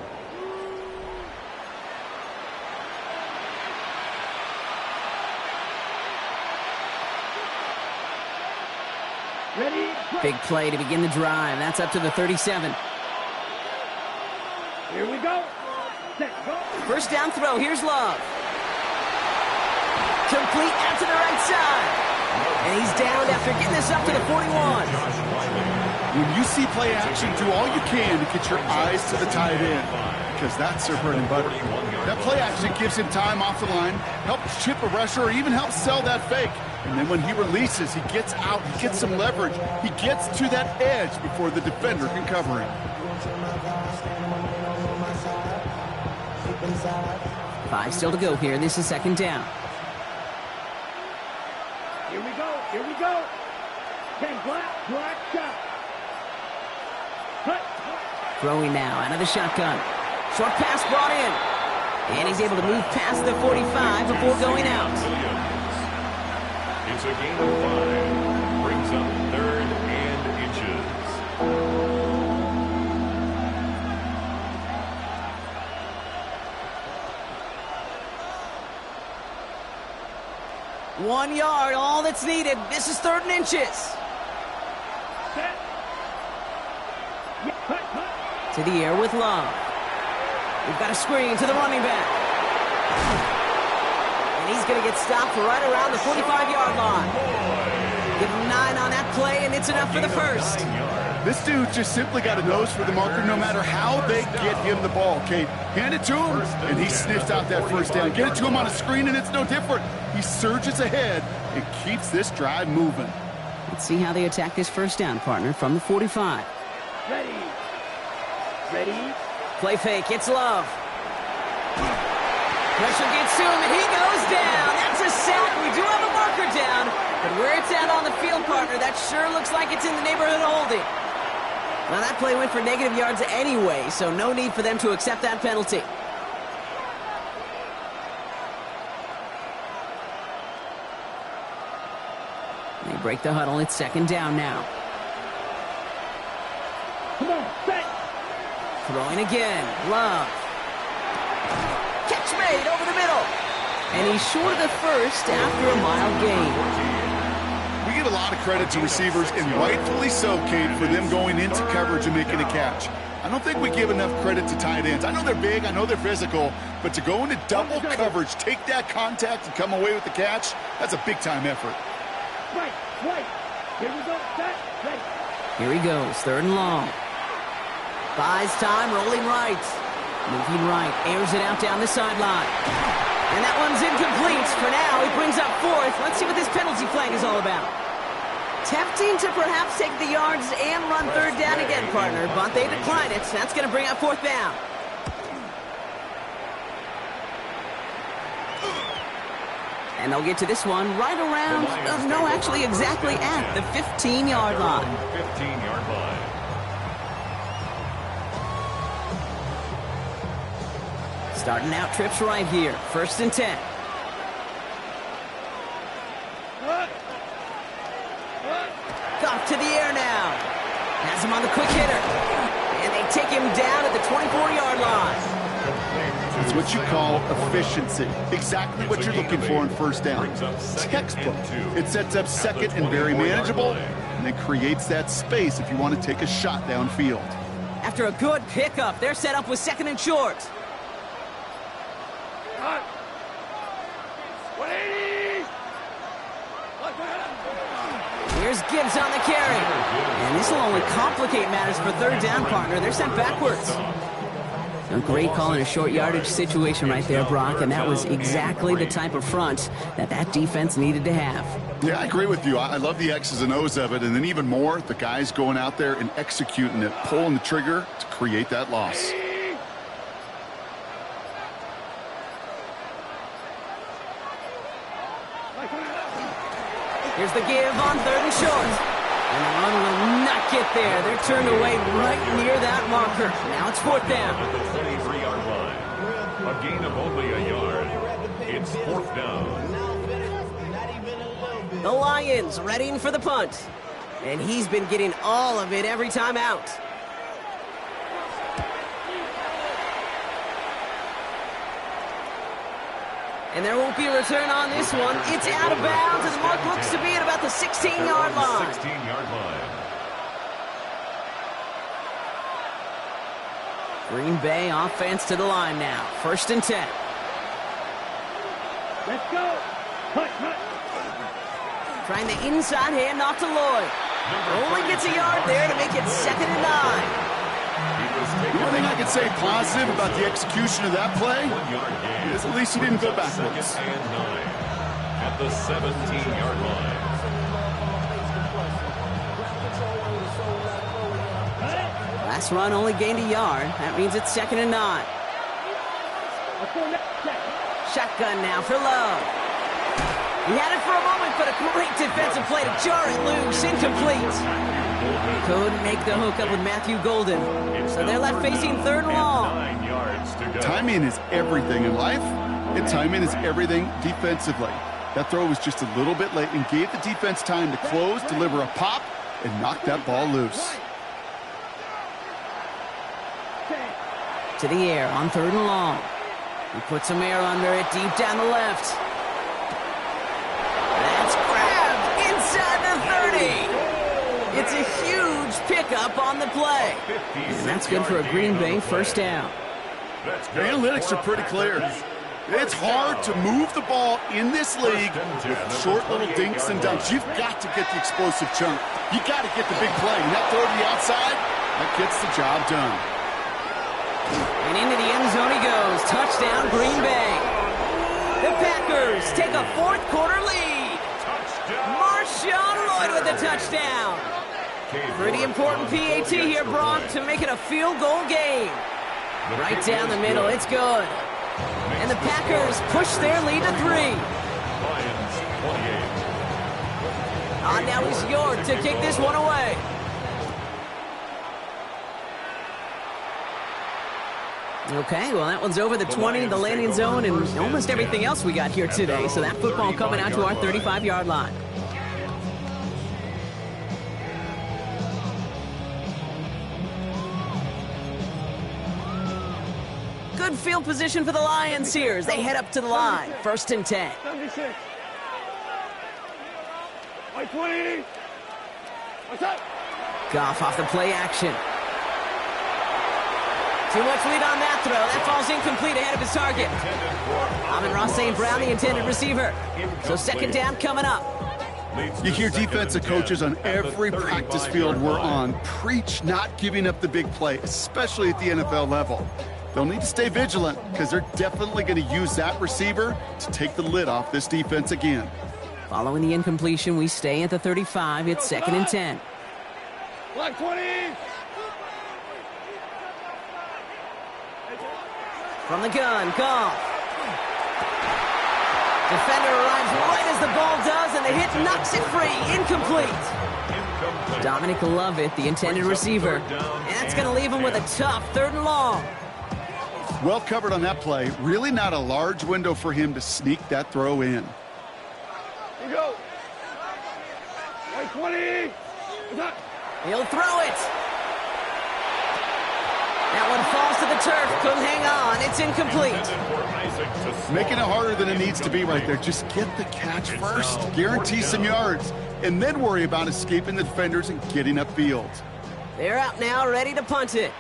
Big play to begin the drive. That's up to the 37. Here we go. Set, go. First down throw. Here's Love. Complete out to the right side. And he's down after getting this up to the 41. When you see play action, do all you can to get your eyes to the tight end, because that's their bread and butter. That play action gives him time off the line, helps chip a rusher, or even helps sell that fake. And then when he releases, he gets out, he gets some leverage. He gets to that edge before the defender can cover him. 5 still to go here. This is second down. Here we go. Here we go. 10 black shot. Cut. Throwing now out of the shotgun. Short pass brought in. And he's able to move past the 45 before going out. It's a gain of 5. Brings up 3rd and inches. 1 yard, all that's needed. This is 3rd and inches. Set. Yeah, cut. To the air with Love. We've got a screen to the running back. And he's going to get stopped right around the 45-yard line. Give him 9 on that play, and it's enough for the first. This dude just simply got a nose for the marker no matter how they get him the ball, Kate. Hand it to him, and he sniffs out that first down. Get it to him on a screen, and it's no different. He surges ahead and keeps this drive moving. Let's see how they attack this first down, partner, from the 45. Ready. Ready. Play fake, it's Love. Pressure gets to him, and he goes down. That's a sack. We do have a marker down, but where it's at on the field, partner, that sure looks like it's in the neighborhood of holding. Now, that play went for negative yards anyway, so no need for them to accept that penalty. They break the huddle. It's second down now. Come on, set. Throwing again. Love. Catch made over the middle. And he's short of the first after a mild gain. We give a lot of credit to receivers, and rightfully so, Kate, for them going into coverage and making a catch. I don't think we give enough credit to tight ends. I know they're big, I know they're physical, but to go into double coverage, take that contact, and come away with the catch, that's a big-time effort. Right. Here we go. Set. Ready. Here he goes, 3rd and long. Buys time, rolling right. Moving right, airs it out down the sideline. And that one's incomplete. For now, he brings up 4th. Let's see what this penalty flag is all about. Tempting to perhaps take the yards and run 3rd down again, partner, but they decline it. That's going to bring up 4th down. And they'll get to this one right around, no, actually exactly at the 15-yard line. 15-yard line. Starting out trips right here. 1st and 10. Off to the air now. Has him on the quick hitter. And they take him down at the 24-yard line. It's what you call efficiency. Exactly what you're looking for in first down. Textbook. It sets up second and very manageable, and it creates that space if you want to take a shot downfield. After a good pickup, they're set up with 2nd and short. 180. Here's Gibbs on the carry. And this will only complicate matters for 3rd down, partner. They're sent backwards. A great call in a short yardage situation right there, Brock, and that was exactly the type of front that defense needed to have. Yeah, I agree with you. I love the X's and O's of it, and then even more, the guys going out there and executing it, pulling the trigger to create that loss. Here's the give on 3rd and short. And the run will not get there. They're turned away right near that marker. Now it's 4th down. At the 23-yard line. A gain of only a yard. It's 4th down. The Lions readying for the punt. And he's been getting all of it every time out. And there won't be a return on this one. It's out of bounds, and the mark looks to be at about the 16-yard line. 16-yard line. Green Bay offense to the line now. 1st and 10. Let's go. Cut. Trying the inside handoff to Lloyd. Only gets a yard there to make it 2nd and 9. The only thing I can say positive about the execution of that play is at least he didn't go backwards. At the 17-yard line. Last run only gained a yard. That means it's 2nd and 9. Shotgun now for Love. He had it for a moment, but a great defensive play to jar it loose. Incomplete. Couldn't make the hook up with Matthew Golden. So they're left facing 3rd and long. Timing is everything in life, and timing is everything defensively. That throw was just a little bit late and gave the defense time to close, deliver a pop, and knock that ball loose. To the air on 3rd and long. He puts some air under it deep down the left. That's grabbed inside the 30. It's a huge pickup on the play. And that's good for a Green Bay 1st down. The analytics are pretty clear. It's hard to move the ball in this league with short little dinks and dunks. You've got to get the explosive chunk. You got to get the big play. And that throw to the outside, that gets the job done. And into the end zone he goes. Touchdown, Green Bay. The Packers take a 4th quarter lead. Marshawn Lloyd with a touchdown. Pretty important PAT here, Brock, to make it a field goal game. Right down the middle, it's good. And the Packers push their lead to 3. Now it's York to kick this one away. Okay, well, that one's over the 20, the landing zone, and almost everything else we got here today. So that football coming out to our 35-yard line. Good field position for the Lions here as they head up to the line. 1st and 10. 76. 20. What's up? Goff off the play action. Too much lead on that throw. That falls incomplete ahead of his target. Amon-Ra St. Brown, the intended receiver. So 2nd down coming up. You hear defensive coaches on every practice field we're on preach not giving up the big play, especially at the NFL level. They'll need to stay vigilant because they're definitely going to use that receiver to take the lid off this defense again. Following the incompletion, we stay at the 35. It's 2nd and 10. Block 20. From the gun, Goff. Defender arrives right as the ball does, and the hit knocks it free. Incomplete. Dominic Lovett, the intended receiver. And that's going to leave him with a tough 3rd and long. Well covered on that play. Really not a large window for him to sneak that throw in. Here we go. 20. He'll throw it. That one falls to the turf. Couldn't hang on. It's incomplete. Making it harder than it needs to be right there. Just get the catch first. Guarantee some yards. And then worry about escaping the defenders and getting upfield. They're out now, ready to punt it.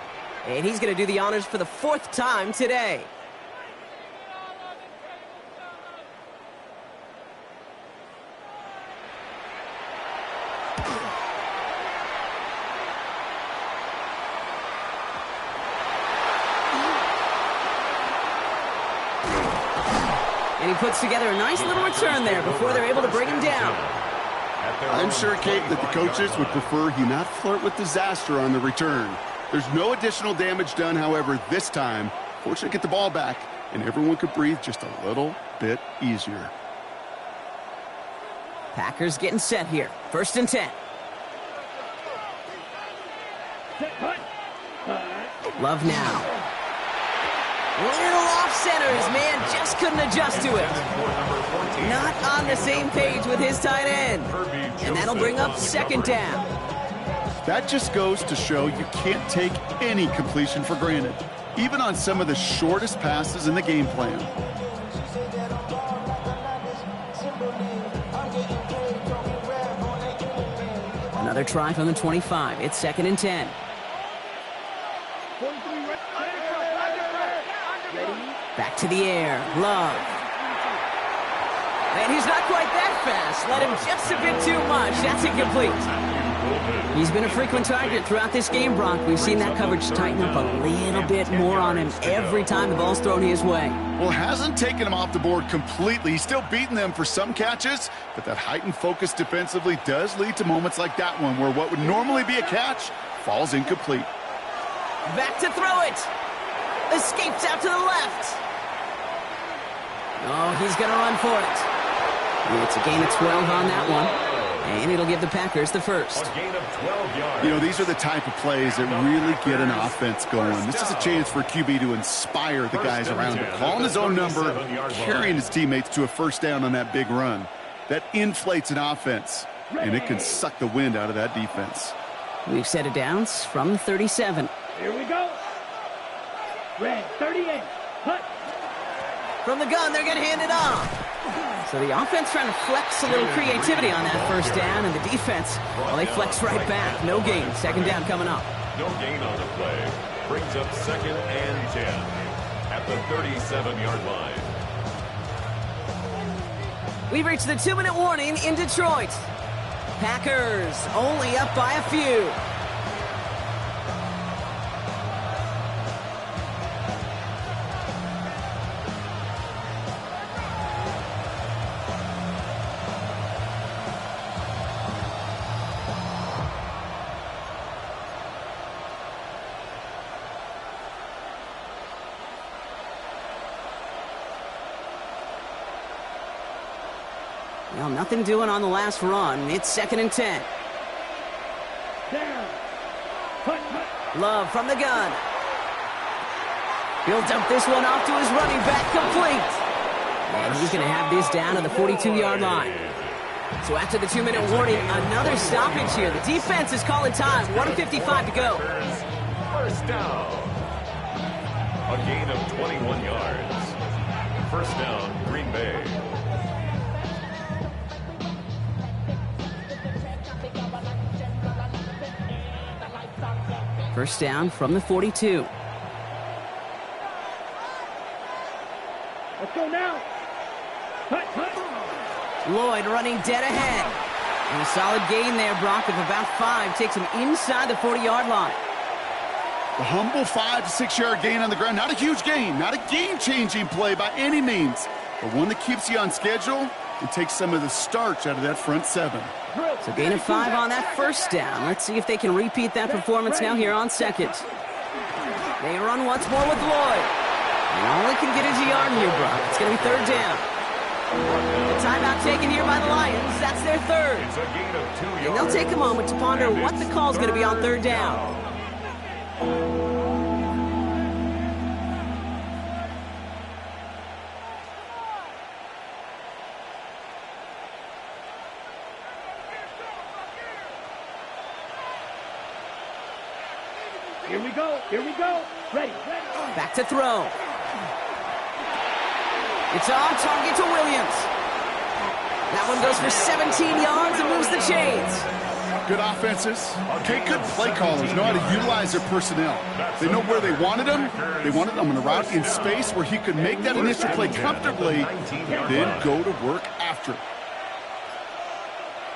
And he's going to do the honors for the 4th time today. And he puts together a nice little return there before they're able to bring him down. I'm sure, Kate, that the coaches would prefer he not flirt with disaster on the return. There's no additional damage done, however, this time. Fortunately, get the ball back, and everyone could breathe just a little bit easier. Packers getting set here. 1st and 10. Love now. Little off center. His man just couldn't adjust to it. Not on the same page with his tight end. And that'll bring up 2nd down. That just goes to show you can't take any completion for granted, even on some of the shortest passes in the game plan. Another try from the 25. It's 2nd and 10. Back to the air. Love. And he's not quite that fast. Let him just a bit too much. That's incomplete. He's been a frequent target throughout this game, Brock. We've seen that coverage tighten up a little bit more on him every time the ball's thrown his way. Well, it hasn't taken him off the board completely. He's still beating them for some catches, but that heightened focus defensively does lead to moments like that one where what would normally be a catch falls incomplete. Back to throw it. Escapes out to the left. Oh, he's going to run for it. It's a gain of 12 on that one. And it'll give the Packers the first. A gain of 12 yards. You know, these are the type of plays that really get an offense going. This is a chance for QB to inspire the guys around him. Calling his own number, carrying his teammates to a first down on that big run. That inflates an offense, and it can suck the wind out of that defense. We've set it downs from 37. Here we go. Red 38. Hut. From the gun, they're going to hand it off. So the offense trying to flex a little creativity on that first down, and the defense, well, they flex right back. No gain. Second down coming up. No gain on the play. Brings up 2nd and 10 at the 37-yard line. We've reached the 2-minute warning in Detroit. Packers only up by a few. Well, nothing doing on the last run. It's 2nd and 10. Down. Hut, hut. Love from the gun. He'll dump this one off to his running back, complete. And he's going to have this down to the 42-yard line. So after the 2-minute warning, another stoppage here. The defense is calling time. 1:55 to go. First down. A gain of 21 yards. First down, Green Bay. First down from the 42. Let's go now. Hut, hut. Lloyd running dead ahead. And a solid gain there, Brock, of about 5. Takes him inside the 40-yard line. A humble 5 to 6 yard gain on the ground. Not a huge gain, not a game-changing play by any means, but one that keeps you on schedule and takes some of the starch out of that front 7. So gain of 5 on that first down. Let's see if they can repeat that performance now here on second. They run once more with Lloyd. And all they can get is a yard here, Brock. It's going to be 3rd down. The timeout taken here by the Lions. That's their 3rd. It's a gain of 2 yards. And they'll take a moment to ponder what the call is going to be on 3rd down. Here we go. Here we go. Ready. Ready. Back to throw. It's on target to Williams. That one goes for 17 yards and moves the chains. Good offenses. Okay, good play callers know how to utilize their personnel. They know where they wanted them. They wanted them on a route in space where he could make that initial play comfortably, then go to work after.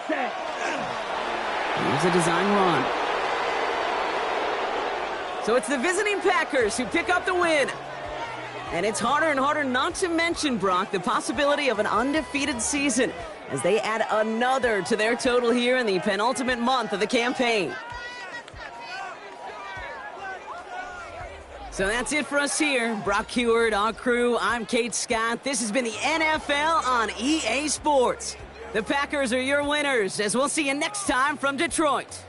Set. Here's a design run. So it's the visiting Packers who pick up the win. And it's harder and harder not to mention, Brock, the possibility of an undefeated season as they add another to their total here in the penultimate month of the campaign. So that's it for us here. Brock Heward, our crew, I'm Kate Scott. This has been the NFL on EA Sports. The Packers are your winners, as we'll see you next time from Detroit.